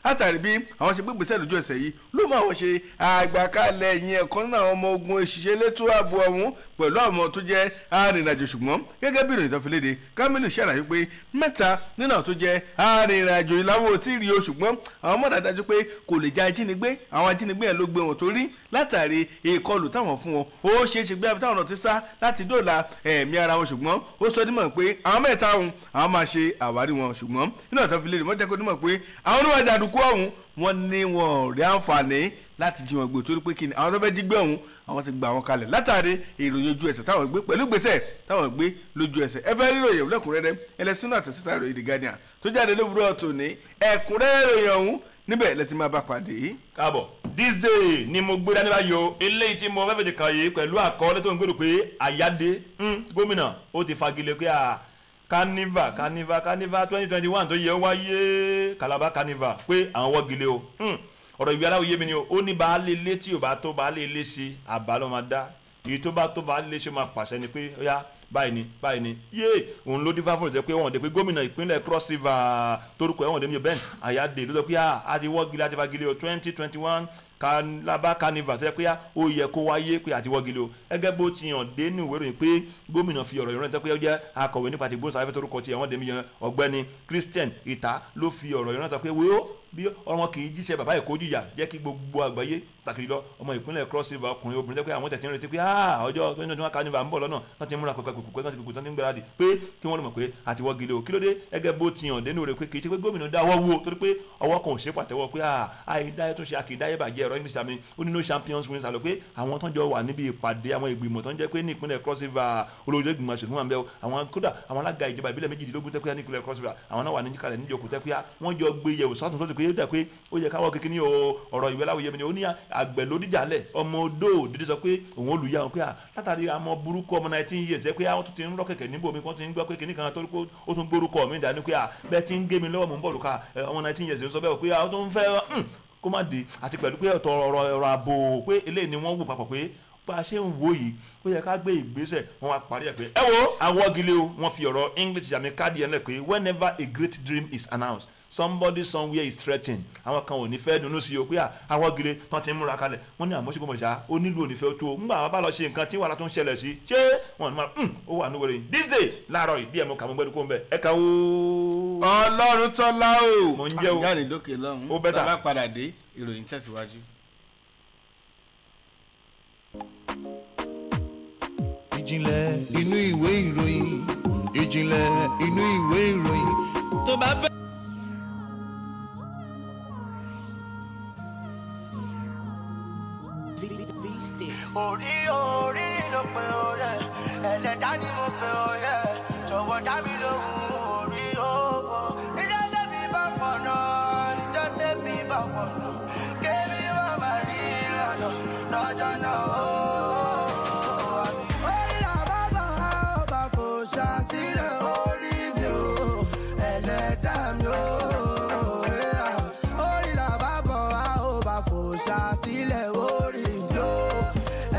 látàrí bí àwọn ṣe gbégbèsè lójú ẹsẹ̀ yìí ló mú àwọn ṣe àgbàkalẹ̀ ìyẹn ẹ̀kọ́ nínú àwọn ọmọ ogun òṣìṣẹ́ elétò ààbò ọ̀hún pẹ̀lú àwọn tó jẹ́ arìnrìnàjò ṣùgbọ́n gẹ́gẹ́ bí ìròyìn tó fi léde Kamilu ṣàlàyé pé 3 nínú àwọn tó jẹ́ arìnrìnàjò ìlàwọ̀ ò tí ì rí o ṣùgbọ́n àwọn mọ̀ dájú pé kò lè jẹ́ ajínigbé àwọn ajínigbé yẹn ló gbé wọn torí látàrí ìkọlù táwọn fún wọn ó ṣeé ṣe gbé táwọn náà ti sá láti dóòlà ẹ̀mí ara wọn ṣùgbọ́n ó sọ dímọ̀ pé àwọn mẹ́ta ọ̀hún àwọn máa ṣe àwárí wọn ṣùgbọ́n nínú àtọ́ fi léde wọ́n jẹ́ kó dímọ̀ pé àwọn oníwà jàǹdùkú ọ̀hún wọ́n ní wọn ò rí àǹfààní láti jí wọn gbé torí pé kí ni àwọn tó fẹ́ jí gbé ọ̀hún àwọn ti gbà wọn kalẹ̀ látàrí ìròyìn ojú ẹsẹ̀ táwọn gbé pẹ̀lú gbèsè táwọn gbé lójú ẹsẹ̀ ẹ fẹ́ rírò yẹ̀wò lẹ́kùnrẹ́rẹ́ ẹlẹ́sìnú àtẹ̀síta ìròyìn The Guardian tó jáde lówùúrọ̀ tòní ẹ̀kúnrẹ́rẹ́ ìròyìn ọ̀hún níbẹ̀ lẹ́tí máa bá pàdé. káàbọ̀ this day ni mo gbé dání báyò eléyìí tí mo fẹ́ fẹ́ ti kàn yìí pẹ̀lú àkọọ́lẹ̀ tó ń gbèrò pé àyáde gómìnà ó ti fagilé pé carnival 2021 tó yẹ wáyé Calabar carnival pé àwọn wọ́gilé o ọ̀rọ̀ ìwé aláwòye mi ni o ó ní baálé ilé tí ò bá tó baálé ilé ṣe àbá ló máa dá èyí tó bá tó baálé ilé ṣe máa pàṣẹ ni pé ó yá báyìí ni yé òun ló dífá fún ìtẹ́ pé wọ́n dé pé gómìnà ìpínlẹ̀ Cross River torúkọ ẹ̀wọ̀n dẹ́mi Ben Ayade ló sọ pé a ti wọ́gilé àti fagilé o 2021 Calabar carnival tó yẹ pé ó yẹ kó wáyé pé àti wọ́gilé o ẹgẹ́ bó ti hàn dé ní ìwé ìròyìn pé gómìnà fi ọ̀rọ̀ ìròyìn tó pé ó jẹ́ akọ̀wé nípa ti gbósàáfẹ́ torúkọ ti ẹ̀wọ̀n dẹ́mi ọ̀gbẹ́ni Christian Ita ló fi ọ̀rọ̀ ìròyìn tó pé wíwó bí ọmọ kì í jíṣẹ́ bàbá èkó jìyà jẹ́ kí gbogbo àgbáyé takiri lọ ọmọ ìpínlẹ̀ Cross River ọkùnrin obìnrin jẹ́ pé àwọn tẹ̀sí ń retí pé ọjọ́ 2021 carnival ń bọ̀ lọ́nà wọ́n ti múra pẹ̀pẹ̀pẹ̀pẹ̀ tán ní gbáradì pé kí wọ́n lè mọ̀ pé àti wọ́gilé o kí ló dé ẹgẹ́ bó ti hàn dénú rẹ̀ pé kì í ṣe pé gómìnà dáwọ́ wo torí pé ọwọ́ kan ò ṣe pàtẹ́wọ́ pé àìdáyé tó ṣe àkìdáyé bàjẹ́ ẹ̀rọ English àmì ó ní no champions wins àlọ́ pé àwọn tó ń jọ wà níbi ìpàdé àwọn ìgbìmọ̀ tó ń jẹ́ pé ní ìpínlẹ̀ Cross River olórí ìgbìmọ̀ aṣòfin wọn bẹ́ẹ̀ àwọn kódà àwọn alága ìjọba ìbílẹ̀ 18 tẹ́ pé ní ìpínlẹ̀ Cross River àwọn náà wà ní kalẹ̀ níjókòó tẹ́ pé wọ́n jọ gbé yẹ̀wò sọ́tún sọ́tún pé ó dà pé ó yẹ káwọ́ kékeré ní ọ̀rọ̀ ìwé láwùjọ mi ni ó ní àgbẹ̀ ló dìjàlẹ̀ ọmọ odò dídí sọ pé òun olùyà wọn pé látàrí àmọ́ burúkú ọmọ 19 years ẹ pé àwọn tó ti ń rọ́ kẹ̀kẹ́ níbo mi kan ti ń gbọ́ pé kìnnìkan tó ó tún gbórúkọ mi dání pé bẹ́ẹ̀ ti ń gé mi lọ́wọ́ mò ń bọ̀ lùkà ọmọ 19 years sọ bẹ́ẹ̀ pé àwọn tó ń fẹ́ kó má dé àti pẹ̀lú pé ọ̀rọ̀ ààbò pé eléyìí ni wọ́n wò papọ̀ pé bá a ṣe ń wo yìí ó yẹ ká gbé ìgbésẹ̀ wọn wá parí ẹ̀ pé ẹ wo awọ́gilé o wọ́n fi ọ̀rọ̀ English àmì káàdì ẹ̀ lẹ̀ pé whenever a great dream is announced somebody somewhere is threatening àwọn kan ò ní fẹ́ dùnú sí o pé awọ́gilé tán ti ń múra kalẹ̀ wọ́n ní àmọ́sí gbọ́mọ̀ ṣá ó nílò onífẹ́ tó ńgbà wọn bá lọ ṣe nǹkan tí wàhálà tó ń ṣẹlẹ̀ sí ṣé wọn ní ma ó wà níwèrè yìí this day láàárọ̀ yìí díẹ̀ mo kà mọ́ gbẹ́dúkọ́ ń bẹ̀ ẹ kà ó. Ọlọ́run tọ́lá o mo ń jẹ́ o jáde lókè lọ́hùn ó bẹ́tà bá padà dé ìròyìn tẹ̀síwájú. ìjìnlẹ̀ inú ìwé ìròyìn ìjìnlẹ̀ inú ìwé ìròyìn tó bá fẹ́. orí ló pe ọ̀rẹ́ ẹlẹ́dá ni mo pe ọ̀rẹ́ jọ̀wọ́ dá mi lóhùn orí owó níjọ́ tẹ́bí bá pọ̀ náà níjọ́ tẹ́bí bá pọ̀ náà kébí wọ́n máa rí ìlànà lọ́jọ́ náà ó. orí làbá bá ọba kò ṣàṣìlẹ̀ orí mi ò ẹlẹ́dá mi ò. orí làbá bá ọba kò ṣàṣìlẹ̀ orí mi ò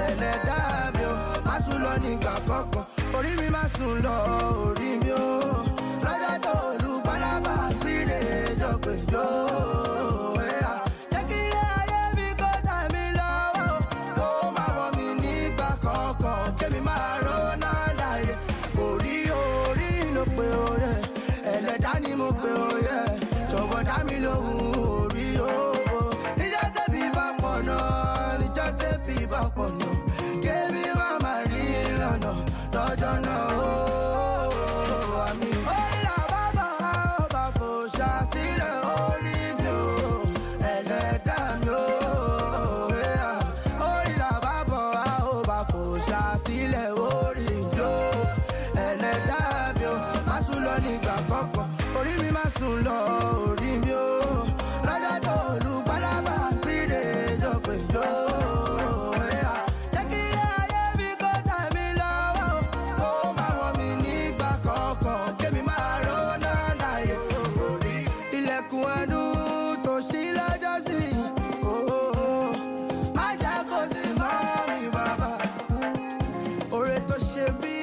ẹlẹ́dá mi ò má sùn lọ nígbà kankan orí mi má sùn lọ orí mi ò lọ́jọ́ tó olùgbàlábà gbére jọ̀gbẹ̀jọ́. jẹ́ kí ilé ayé mi kó tà mí lọ́wọ́ kó má wọ̀ mí nígbà kankan kémi máa rọ́nà láyé orí ló pe òye ẹlẹ́dá ni mo pe òye jọ̀wọ́ dá mi lóhùn orí owó níjọ́ tẹ́bí bá pọ̀ náà níjọ́ tẹ́bí bá pọ̀ náà kébí má má rí ìlànà lọ́jọ́ náà ó. àmì orí làbá bá ọba kò ṣàṣìlẹ̀ orí mi ò ẹlẹ́dá mi ò. orí làbá bá ọba kò ṣàṣìlẹ̀ orí mi ò ẹlẹ́dá mi ò má sùn lọ nígbà kankan orí mi má sùn lọ orí mi ò lọ́jọ́ tó olùgbàlábà gbére jọ̀gbẹ̀jọ́. jẹ́ kí ilé ayé mi kó tà mí lọ́wọ́ kó má wọ̀ mí nígbà kankan kémi máa rọ́nà láyé orí ilẹ̀kùn àánú tó ṣí lọ́jọ́ sí má jẹ́ kó tì mọ́ mi bàbá oore tó ṣe bí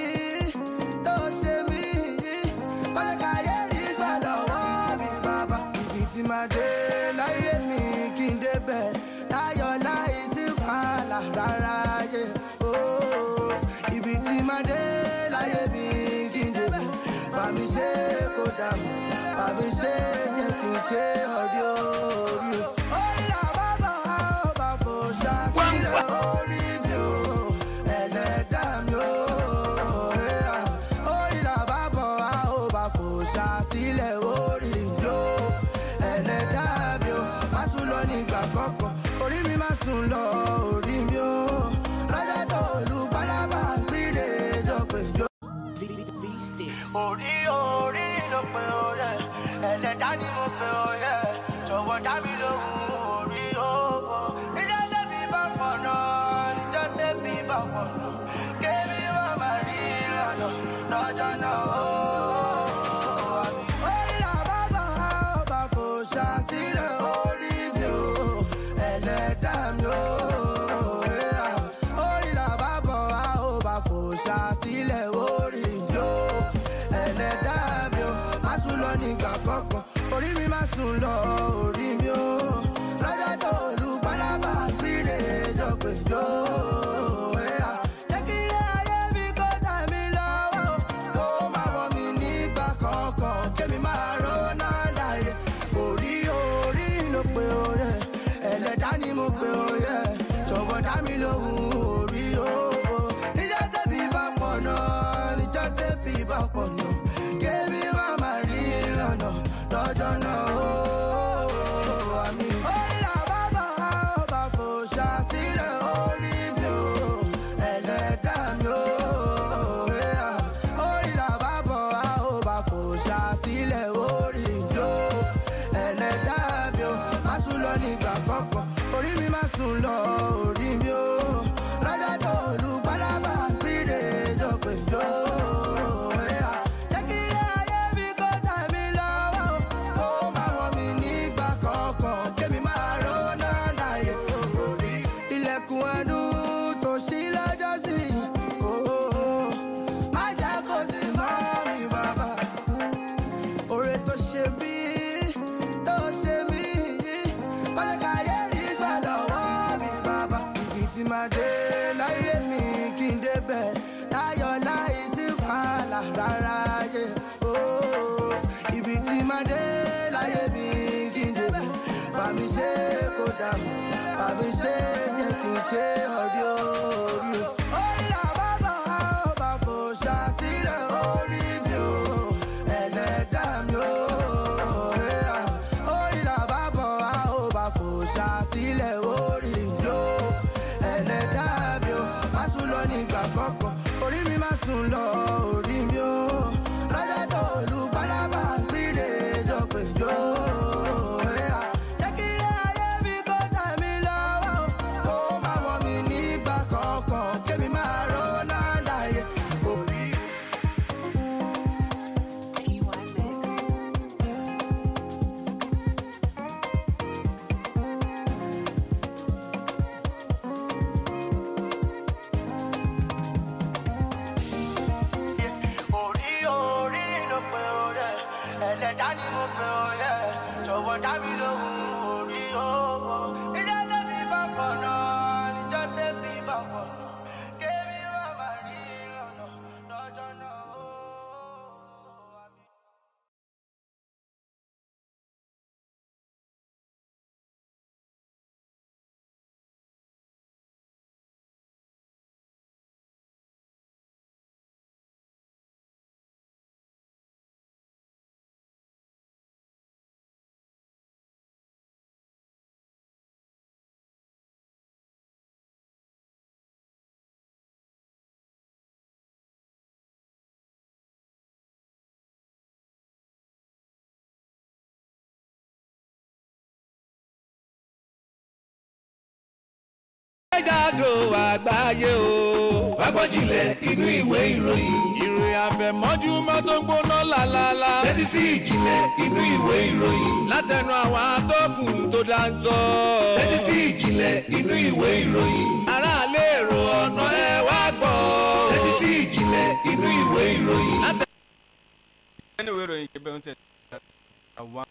sílẹ̀ orí mi ó ẹlẹ́dá mi ó má sùn lọ nígbà kọ̀ọ̀kan orí mi má sùn lọ orí mi ó lọ́jọ́ tó olùgbàlábà gbére jọ pé jọ. orí orí ló pe ọ̀rẹ́ ẹlẹ́dá ni mo pe ọ̀rẹ́ jọ̀wọ́ dá mi lóhùn orí owó níjọ́ tẹ́bí bá pọ̀ náà níjọ́ tẹ́bí bá pọ̀ náà kébí wọ́n máa rí ìlànà lọ́jọ́ náà ó. orí làbá bá ọba kò ṣàṣìlẹ̀ orí mi ó ẹlẹ́dá mi ó. orí làbá bọ̀ ọba kò ṣàṣìlẹ̀ orí mi ó ẹlẹ́dá mi ó má sùn lọ nígbà kọ̀ọ̀kan orí mi má sùn lọ orí mi ó lọ́jọ́ tó olùgbàlábà gbére jọ pé jọ. jẹ́ kí ilé ayé mi kó tà mí lọ́wọ́ kó má wọ̀ mí nígbà kọ̀ọ̀kan kémi máa rọ́nà láyé orí orí ló pe ọ̀rẹ́ ẹlẹ́dá ni mo pe ọ̀rẹ́ jọ̀wọ́ dá mi lóhùn orí owó níjọ́ tẹ́bí bá pọ̀ náà níjọ́ tẹ́bí bá pọ̀ náà kémi má máa rí ìlànà lọ́jọ́ náà ó. àmì orí làbá bá ọba kò ṣàṣìlẹ̀ orí mi ó ẹlẹ́dá mi ó. orí làbá bọ̀ ọba kò ṣàṣìlẹ̀ orí mi ó ẹlẹ́dá mi ó má sùn lọ nígbà kọ̀ọ̀kan orí mi má sùn lọ orí mi ó lọ́jọ́ tó olùgbàlábà gbére jọ pé jọ. jẹ́ kí ilé ayé mi kó tà mí lọ́wọ́ kó má wọ̀ mí nígbà kọ̀ọ̀kan kémi máa rọ́nà láyé orí ilẹ̀kùn àánú tó ṣí lọ́jọ́ sí má jẹ́ kó sì mọ́ mi bàbá oore tó ṣe mí kọ́lé káyé rí gbà lọ́wọ́ mi bàbá ibi tí máa dé láyé mi kí n débẹ̀ láyọ̀ láì sí wàhálà rárá yé ibi tí máa dé láyé mi kí n débẹ̀ bá mi ṣe kó dàrú bá mi ṣe jẹ́ kí n ṣe ọdí orí o. orí làbá bá ọba kò ṣàṣìlẹ̀ orí mi ó ẹlẹ́dá mi ó. orí làbá bọ̀ ọba kò ṣàṣìlẹ̀ orí mi ó ẹlẹ́dá mi ó má sùn lọ nígbà kọ̀ọ̀kan orí mi má sùn lọ orí mi ó lọ́jọ́ tó olùgbàlábà gbére jọ pé jọ. jẹ́ kí ilé ayé mi kó tà mí lọ́wọ́ kó má wọ̀ mí nígbà kọ̀ọ̀kan kémi máa rọ́nà láyé orí. orí orí ló pe ọ̀rẹ́ ẹlẹ́dá ni mo pe ọ̀rẹ́ jọ̀wọ́ dá mi lóhùn orí owó níjọ́ tẹ́bí bá pọ̀ náà níjọ́ tẹ́bí bá pọ̀ náà kémi wá máa rí ìlànà lọ́jọ́ náà ó. jágò àgbáyé o. Agbọ́njìnlẹ̀ inú ìwé ìròyìn. Ìròyìn àfẹ̀mọ́júmọ́ tó ń gbóná lálálá. Tẹ́tí sí ìjìnlẹ̀ inú ìwé ìròyìn. Látẹnu àwọn atọ́kùn tó dáńtọ́. Tẹ́tí sí ìjìnlẹ̀ inú ìwé ìròyìn. Aráàlú èrò ọ̀nà ẹ wá gbọ́. Tẹ́tí sí ìjìnlẹ̀ inú ìwé ìròyìn. Ẹni ìwé ìròyìn ṣe bẹ́ẹ̀ ń tẹ̀ àwọn.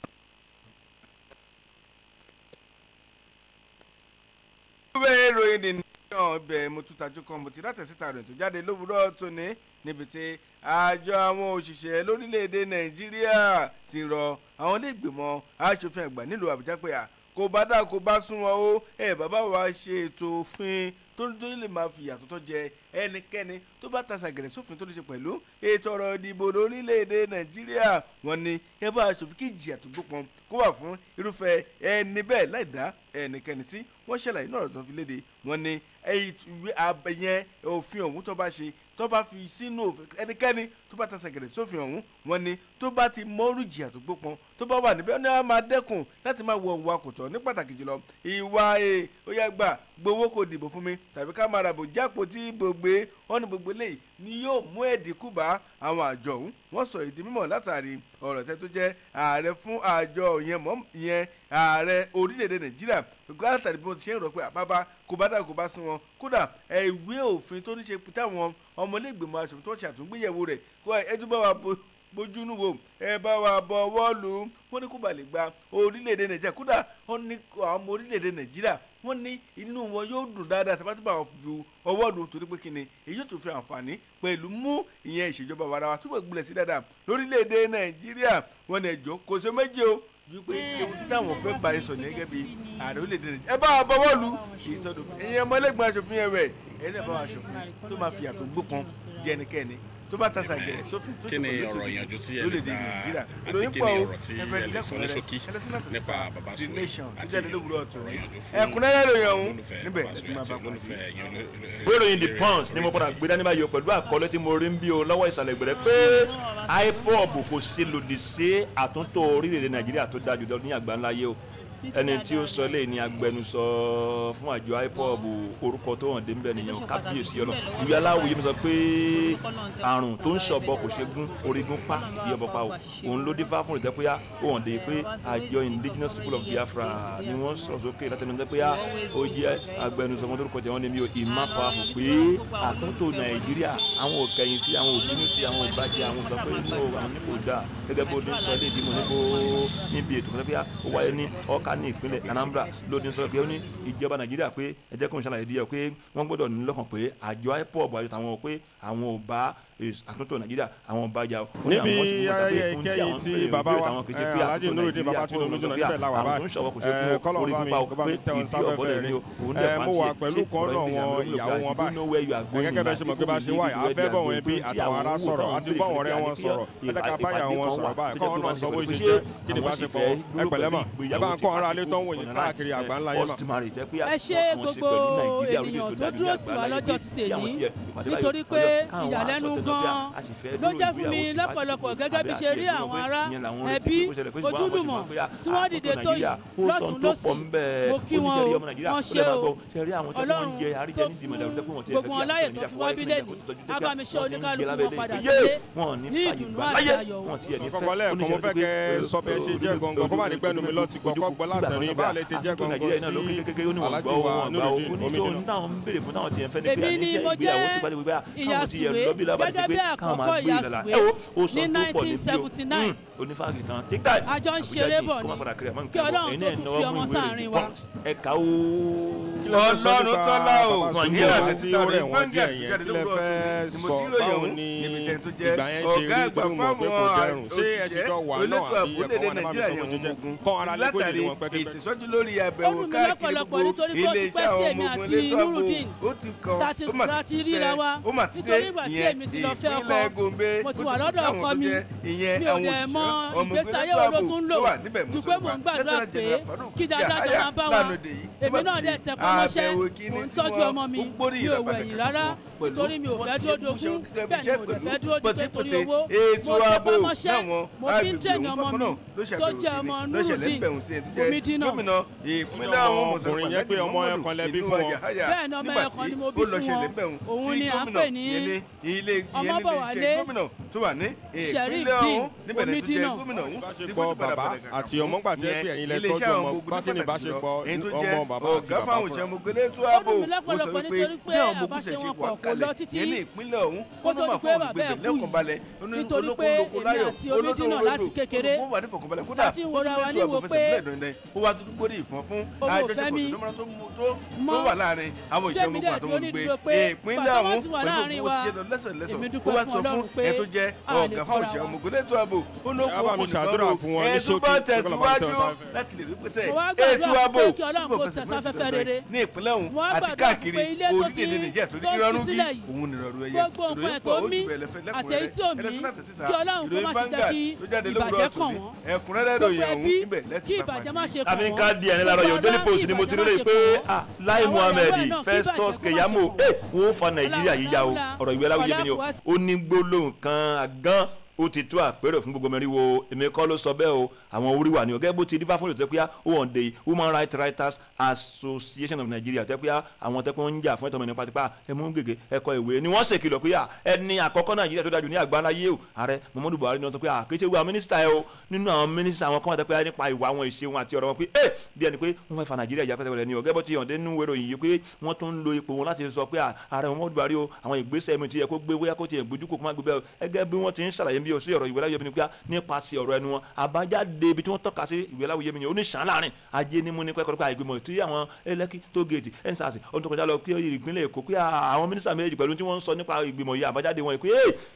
ìwé ìròyìn The Nation ibẹ̀ mo tún tajú kan mo ti látẹ̀ síta ròyìn tó jáde lówùúrọ̀ tóní níbi tí àjọ àwọn òṣìṣẹ́ lórílẹ̀‐èdè Nàìjíríà ti rọ àwọn ilé ìgbìmọ̀ aṣòfin àgbà nílùú Àbújá pé kò bá dà kó bá sún wọn ó bàbá wa ṣe ètò òfin tó tó lè máa fi ìyà tó tọ́ jẹ ẹnikẹ́ni tó bá tasàgẹ̀rẹ̀ sófin tó ní ṣe pẹ̀lú ètò ọ̀rọ̀ ìdìbò lórílẹ̀‐èdè Nàìjíríà. wọ́n ní ẹ bá aṣòfin kí ìjìyà tó gbópọn kó wà fún irúfẹ́ ẹni bẹ́ẹ̀ láì dá ẹnikẹ́ni sí. wọ́n ṣàlàyé náà tó fi léde. wọ́n ní ìyẹn òfin ọ̀hún tó bá ṣe tó bá fi sínú òfin ẹnikẹ́ni tó bá tasàgẹ̀rẹ̀ sófin ọ̀hún. wọ́n ní tó bá ti mọ́rú ìjìyà tó gbópọn tó bá wà níbẹ̀ ní a máa dẹ́kun láti máa wọ òun akòtọ̀ ní pàtàkì jùlọ ìwà ó yá gbà gbowó kò dìbò fún mi tàbí ká máa ràbò jápò tí ìbò gbé. wọ́n ní gbogbo eléyìí ni yóò mú ẹ̀dínkù bá àwọn àjọ ọ̀hún. wọ́n sọ ìdí mímọ̀ látàrí ọ̀rọ̀ tẹ́ tó jẹ́ ààrẹ fún àjọ ìyẹn ààrẹ orílẹ̀-èdè Nàìjíríà látàrí bí wọ́n ti ṣe ń rò pé àbábá kò bá dà kò bá sún wọn. kódà ìwé òfin tó ní ṣe táwọn ọmọlẹ́gbẹ̀mọ aṣòfin tó ṣàtúngbéyẹ̀wò rẹ̀ kó ẹjú bá wa bójúnú wo ẹ bá wa bọwọ́ lù ú. wọ́n ní kó ba lè gba orílẹ̀-èdè Nàìjíríà. kódà wọ́n ní àwọn ọmọ orílẹ̀-èdè Nàìjíríà wọ́n ní inú wọn yóò dùn dáadáa tàbí tó bá wọn ju ọwọ́ lù torí pé kíni èyí yóò tún fi àǹfààní pẹ̀lú mú ìyẹn ìṣèjọba wàrà wa túbọ̀ gbilẹ̀ sí dáadáa lórílẹ̀-èdè Nàìjíríà. wọ́n ní ẹjọ́ kò sí méjì o wípé ewu táwọn fẹ́ bá yín sọ ní gẹ́gẹ́ bí ààrẹ orílẹ̀-èdè Nàìjíríà. ẹ bá wa bọwọ́ lù ìsọdọ̀fin ìyẹn ọmọlẹ́gbọ̀n aṣòfin ẹ̀wẹ̀ ẹni ẹ̀ bá wa aṣòfin tó máa fi àtò gbópọn jẹ ẹnikẹ́ni tó bá tasa gẹ̀rẹ́ sófin tó ti pọ̀ lórílẹ̀-èdè Nàìjíríà. ìròyìn pọ̀ o ẹ̀fẹ̀ ìlẹ́kùnrẹ́rẹ́ nípa the nation ìjáde lówùrọ̀ ọ̀tún ẹ̀kúnrẹ́rẹ́ ròyìn ọ̀hún níbẹ̀ ẹ̀dùn máa bá kọ́ níbi. ìròyìn The Punch ni mo padà gbé dání báyìí pẹ̀lú àkọlé tí mo rí ń bí o lọ́wọ́ ìsàlẹ̀ gbẹ̀rẹ̀ pé IPOB kò sí lòdì sí àtúntò orílẹ̀-èdè Nàìjíríà tó dájú lọ ní àgbáńláyé o. ẹni tí ó sọ lẹ́yìn ní agbẹnusọ fún àjọ IPOB orúkọ tó hàn dé ńbẹ nìyẹn kábíyèsí ọlọ ìwé aláwòye mi sọ pé àrùn tó ń ṣọ̀bọ kò ṣe gún orígun pa bí ọbọ pa o òun ló dífá fún ìtẹ́pẹ́yà ó hàn dé pé àjọ indigenous people of Biafra ni wọ́n sọ̀rọ̀ sókè látẹnu ìtẹ́pẹ́yà ó jẹ́ agbẹnusọ fún orúkọ jẹ́ wọ́n ní mi ò ìmá pa fún pé àtúntò Nàìjíríà àwọn òkèyìn sí àwọn òbínú sí àwọn ìbàjẹ́ àwọn sọ pé inú àwọn nípò dáa gẹ́gẹ́ bó dé sọ léèdì mo níbi ètò ìtẹ́pẹ́yà ó wáyé ní ọkà ní ìpínlẹ̀ Anambra lóde sọ pé ó ní ìjọba Nàìjíríà pé ẹ jẹ́ kó ń ṣàlàyé díẹ̀ pé wọ́n gbọ́dọ̀ ní lọ́kàn pé àjọ IPOB àjọ tàwọn pé àwọn ò bá àtúntò Nàìjíríà àwọn ò bá jà. níbi ayẹyẹ ìkẹyìn tí bàbá wa Alhaji Nurudeen bàbá Tinubu jọ̀nà níbẹ̀ làwà báyìí kọ́lọ̀ bá mi tẹ̀wọ̀n sáfẹ́fẹ́ rí mo wà pẹ̀lú kan náà wọn ìyàwó wọn báyìí gẹ́gẹ́ bẹ́ẹ̀ ṣe mọ̀ pé bá ṣe wáyé afẹ́ bọ̀ wọn bí àtàwọn ará sọ̀rọ̀ àti bọ̀ wọn rẹ̀ wọn sọ̀rọ̀ ẹ̀tẹ́ka báyà wọn sọ̀rọ̀ báyìí kọ́ ọ̀nà sọ bó ṣe jẹ́ kí ni bá ṣe fọ́ ẹgbẹ̀lẹ́mọ̀ ẹ bá ń kọ́ ọ̀rọ̀ alẹ́ tó ń wòye káàkiri àgbáńlá yẹn mà. ẹ ṣe gbogbo ènìyàn tó dúró tì wá lọ́jọ́ ti tè ní nítorí pé ìyàlẹ́nu gan-an ló jẹ́ fún mi lọ́pọ̀lọpọ̀ gẹ́gẹ́ bí ṣe rí àwọn ará ẹbí ojúlùmọ̀ tí wọ́n dìde tó yìí lọ́tún lọ́sì mo kí wọn o wọ́n ṣe o Ọlọ́run tó fún gbogbo wọn láyè tó fi wá bí lẹ́nu abamiṣẹ́ oníkálukú wọn padà sílé ní ìdùnnú àti ayọ̀ o. kọ́kọ́lẹ́ ẹ̀kọ́ mo fẹ́ kẹ́ sọ bẹ́ẹ̀ ṣe jẹ́ gangan kó má ní pẹ́ẹ́nu mi lọ́ọ́ ti gbọ́ kọ́ gbọ́ látẹ̀rín bá lè ti jẹ́ gangan sí Alhaji wa Nurudeen Omidina. èmi ni mo jẹ́ ìyàsùwé gẹ́gẹ́ bí àkọ́kọ́ ìyàsùwé ní 1979 àjọ ń ṣeré bọ̀ ni kí Ọlọ́run tó tún fi ọmọ sáàrin wa. Ọlọ́run tọ́lá o nàìjíríà tẹ̀sí rẹ̀ wọ́n jẹ́ ìyẹn kí lẹ fẹ́ sọ báwo ni ìgbà yẹn ṣe rí tó mọ̀ pé kò dẹrùn ṣé ẹ ti jọ wà náà àbí ẹ̀kọ́ wọn ní má mi sọ bó jẹjẹ kọ́ ara lé kó lè wọn pẹ́kẹ́pẹ́. ìtẹ̀sọ́jú lórí àbẹ̀wò káàkiri gbogbo ilé iṣẹ́ àwọn ọmọ ogun létò ààbò ó ti kan láti ríra wa nítorí ìgbà tí èmi ti lọ fẹ́ ọkọ mo ti wà lọ́dọ̀ ọkọ mi mi ò dẹ̀ mọ ìgbésí ayé wo ló tún lò ju pé mò ń gbàdúrà pé kí dáadáa jọ máa bá wa èmi náà dẹ̀ tẹpá mọ́ṣẹ́ mò ń tọ́jú ọmọ mi mi ò wẹ̀yìn rárá nítorí mi ò fẹ́ dúró dogún bẹ́ẹ̀ ni mo dẹ̀ fẹ́ dúró dúpẹ́ torí owó mo tẹpá mọ́ṣẹ́ mo fi ń tẹ̀lé ọmọ mi tó jẹ́ ọmọ Nurudeen Omidina. ọmọkùnrin yẹn pé ọmọ ẹ̀ kan lẹ́bí fún wọn. bẹ́ẹ̀ ni ọmọ ẹ̀ kan ni mo bí fún wọn òun ni à ń pè ní Ọmọbọ̀wálé Sheriff Omidina. ìbáṣepọ̀ bàbá àti ọmọ gbà tí ẹ pé ẹ̀yin lẹ tọ́jú ọmọ bákí ni ìbáṣepọ̀ ọmọ bàbá àti bàbá fún ẹ. ó dùn mí lọ́pọ̀lọpọ̀ nítorí pé àbáṣe wọn pọ̀ kò lọ títí kó tó di pé bàbá ẹ̀ kú yìí nítorí pé èmi àti Omidina láti kékeré láti wọra wa níwò pé owó fẹ́mi mọ́ sẹ́mi dẹ̀ tó ní dúró pé bàbá wọn ti wà láàrin wa èmi dúpẹ́ fún Ọlọ́run pé a lè kọ́ra wa ẹ bá mi ṣàdúrà fún wọn ní ṣókí tẹ̀síwájú láti lè rí pèsè ètò ààbò ní ìpínlẹ̀ ọ̀hún àti káàkiri orílẹ̀-èdè Nàìjíríà tó ní ìrọ̀rùn bí òun nìrọ̀rùn ẹ̀yẹ ìròyìn pọ̀ ó jù bẹ̀rẹ̀ lẹ́kùnrẹ́rẹ́ ẹlẹ́sìn náà tẹ̀síta ìròyìn Vanguard tó jáde lówùrọ̀ ọ̀tún ẹ̀kúnrẹ́rẹ́ ìròyìn ọ̀hún ibẹ̀ lẹ́tì pàpà. àfi ká di ẹni lára yóò Daily Post ni mo ti rí lóye pé Lai Muhammed Festus Keyamo wọ́n fa Nàìjíríà yíyá o ọ̀rọ̀ ìwé aláwọ̀ yé mi ni o ó ní gbólóhùn kan àgán ó ti tó àpérò fún gbogbo mẹ́rin wo èmi kọ́ ló sọ bẹ́ẹ̀ o àwọn orí wà ní ọ̀gẹ́ bó ti dífá fún ìtọ́ pé ó wọ̀n de Human Rights Writers Association of Nigeria tẹ́ pé àwọn tẹ́ pé wọ́n ń jà fún ẹ̀tọ́ mẹ́rin pátápá ẹ̀mú gègé ẹ̀kọ́ ìwé ni wọ́n ṣèkìlọ̀ pé ẹni àkọ́kọ́ Nàìjíríà tó dájú ní àgbáńláyé o ààrẹ Muhammadu Buhari ni wọ́n sọ pé àkéṣe wo àwọn mínísítà ẹ o nínú àwọn mínísítà àwọn kan wà tẹ́ pé nípa ìwà wọn ìṣe wọn àti ọ̀rọ̀ wọn pé bí ẹni pé wọ́n fẹ́ fa Nàìjíríà ìjà pẹ́tẹ́pẹ́tẹ́ ni ọ̀gẹ́ bó ti yànjẹ́ nínú ìròyìn yìí pé wọ́n tún ń lo ipò wọn láti sọ pé ààrẹ Muhammadu Buhari o àwọn ìgbésẹ̀ mi ti yẹ kó gbé bóyá kó tiẹ̀ gbójú kó má gbé bẹ́ẹ̀ ẹgẹ́ bí wọ́n ti ń ṣàlàyé bí o sí ọ̀rọ̀ ìwé láyé mi pé nípasẹ̀ ọ̀rọ̀ ẹnu wọn àbájáde ibi tí wọ́n tọ́ka sí ìwé aláwòye mi ni oníṣàn láàrin ajé ní mú ní pẹ́kọ̀ọ́ nípa ìgbìmọ̀ tí àwọn Ẹlẹ́kì tó géètì ẹ̀ńsàsì ọdún tó kọjá lọ pé ìpínlẹ̀ Èkó pé àwọn mínísítà méjì pẹ̀lú tí wọ́n ń sọ nípa ìgbìmọ̀ yìí àbájáde wọn pé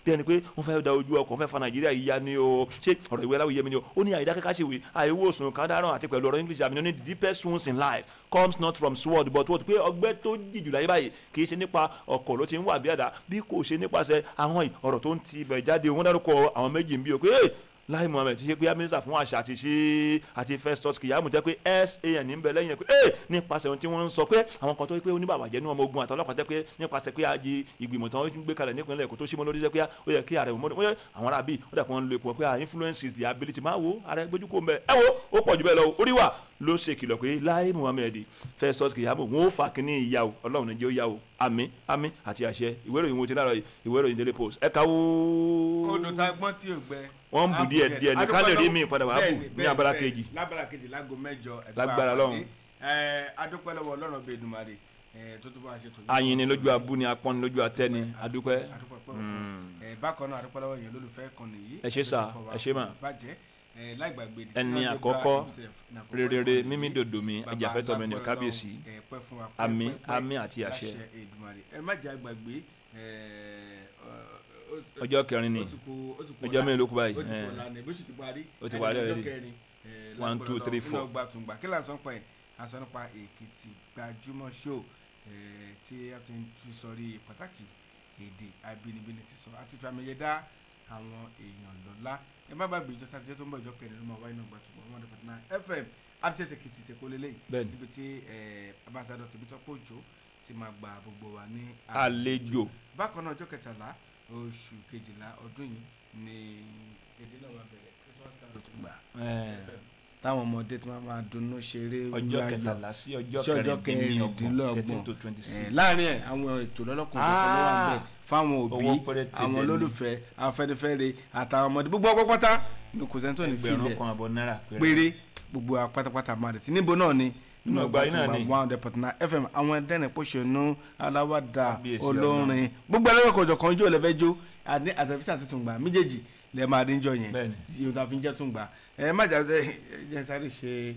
bí ẹni pé wọ́n fẹ́ da ojú ọkọ̀ fẹ́ fa Nàìjíríà yìí ya ni o ṣé ọ̀rọ̀ ìwé aláwòye mi ni o ó ní àyídákẹ́ká sì wí àìwòsàn kádàrán àti pẹ̀lú ọ̀rọ̀ English àmì ní the deepest wounds in life comes not from sword but what pé ọgbẹ́ tó jìjù láyé báyìí kì í ṣe nípa ọkọ̀ ló ti ń wà bí àdá bí kò ṣe nípasẹ̀ àwọn ọ̀rọ̀ tó ń ti ibẹ̀ jáde wọ́n dárúkọ àwọn méjì ń bí o pé Lai Muhammed ti ṣe pé mínísítà fún àṣà àti ṣe àti Festus Keyamo jẹ́ pé SAN ń bẹ lẹ́yìn ẹ̀ pé nípasẹ̀ ohun tí wọ́n ń sọ pé àwọn kan tó pé oníbàbàjẹ́ ní ọmọ ogun àtọlọ́pàá jẹ́ pé nípasẹ̀ pé àjẹ ìgbìmọ̀ tí wọ́n gbé kalẹ̀ nípínlẹ̀ Èkó tó ṣí mọ́ lórí jẹ́ pé ó yẹ kí ààrẹ mọ́ àwọn arábì ó dàpọ̀ ń lo ipò pé influences the ability máa wo ààrẹ gbójú kó ń bẹ ẹ wo ó pọ̀ jù bẹ́ẹ̀ lọ orí wa ló ṣe kìlọ̀ pé Lai Muhammed Festus Keyamo wọn ò fà kíní ìyá o Ọlọ́run ní jẹ́ ó yá o àmín àmín àti àṣẹ ìwé ìròyìn wo ti lára ìwé ìròyìn Daily Post ẹ káwó. odò tá a gbọ́n tí ò gbẹ. wọ́n ń bù díẹ̀ ní ká lè rí mi padà wá bù ní abala kejì. lábala kejì láago 8 lágbára lọ́hùn. adúpẹ́ lọ́wọ́ Ọlọ́run bíi Èdùmàrè tó tó bá a ṣe tó. ayin ni lójú abú ni apọ́n ni lójú atẹ́ni adúpẹ́. bákan náà adúpẹ́ lọ́wọ́ yẹn lólùfẹ́ kan nìyí. ẹ ṣé sà ẹ ṣé mà. láìgbàgbé ẹni àkọ́kọ́ rere mímí dòdò mi ajàfẹ́tọ̀ mi ní kábíyèsí àmín àmín àti àṣẹ. ẹ má jẹ́ àgbàgbé ọjọ́ kẹrin ni ọjọ́ mẹ́rin ló kú báyìí ó ti parí rẹ̀ 1 2 3 4. kí ló ń sọ pé aṣọ nípa Èkìtì Gbajúmọ̀ show tí a ti ń tún sọrí pàtàkì èdè abínibíni sísọ àti fi àmìyẹ dá àwọn èèyàn lọ́lá ẹ má gbàgbé ìjọ sátidé tó ń bọ̀ ìjọ kẹrin ló máa wáyé náà Gbàtúmọ̀ 100.9 FM àti Èkìtì tẹ̀kọ́ lélẹ́yìn níbi tí abáṣadọ̀ Tèmítọ́pọ̀ Òjó ti máa gba gbogbo wa ní àlejò. bákan náà ọjọ́ 13 oṣù 12 ọdún yìí ni èdè náà máa bẹ̀rẹ̀ Christmas card tó gbà táwọn ọmọdé tí wọ́n máa dunnú ṣeré ọjọ́ 13 sí ọjọ́ kẹrìndínlọ́gbọ̀n 13 to 26. láàrin ẹ̀ àwọn ètò lọ́lọ́kùnrin kan ló wà ń bẹ̀ fáwọn òbí àwọn olólùfẹ́ afẹ́nifẹ́re àtàwọn ọmọdé gbogbo ọgbọ́ pátá ní kò sẹ́ni tó ní fílẹ̀ péré gbogbo pátápátá máa rẹ̀ sí níbo náà ni nínú ọgbà Gbàtúmọ̀ 100.9 FM àwọn ẹ̀dẹ́rìn pòṣónú aláwàdà olórin gbogbo ẹlẹ́wọ̀kọ̀jọ̀ kan ijó lẹ́fẹ́ jó àtẹ̀físà ti Tùngbà méjèèjì lẹ́ẹ̀ máa dín jọ yẹn yóò tá a fi ń jẹ́ Tùngbà ẹ má jà ẹ sáré ṣe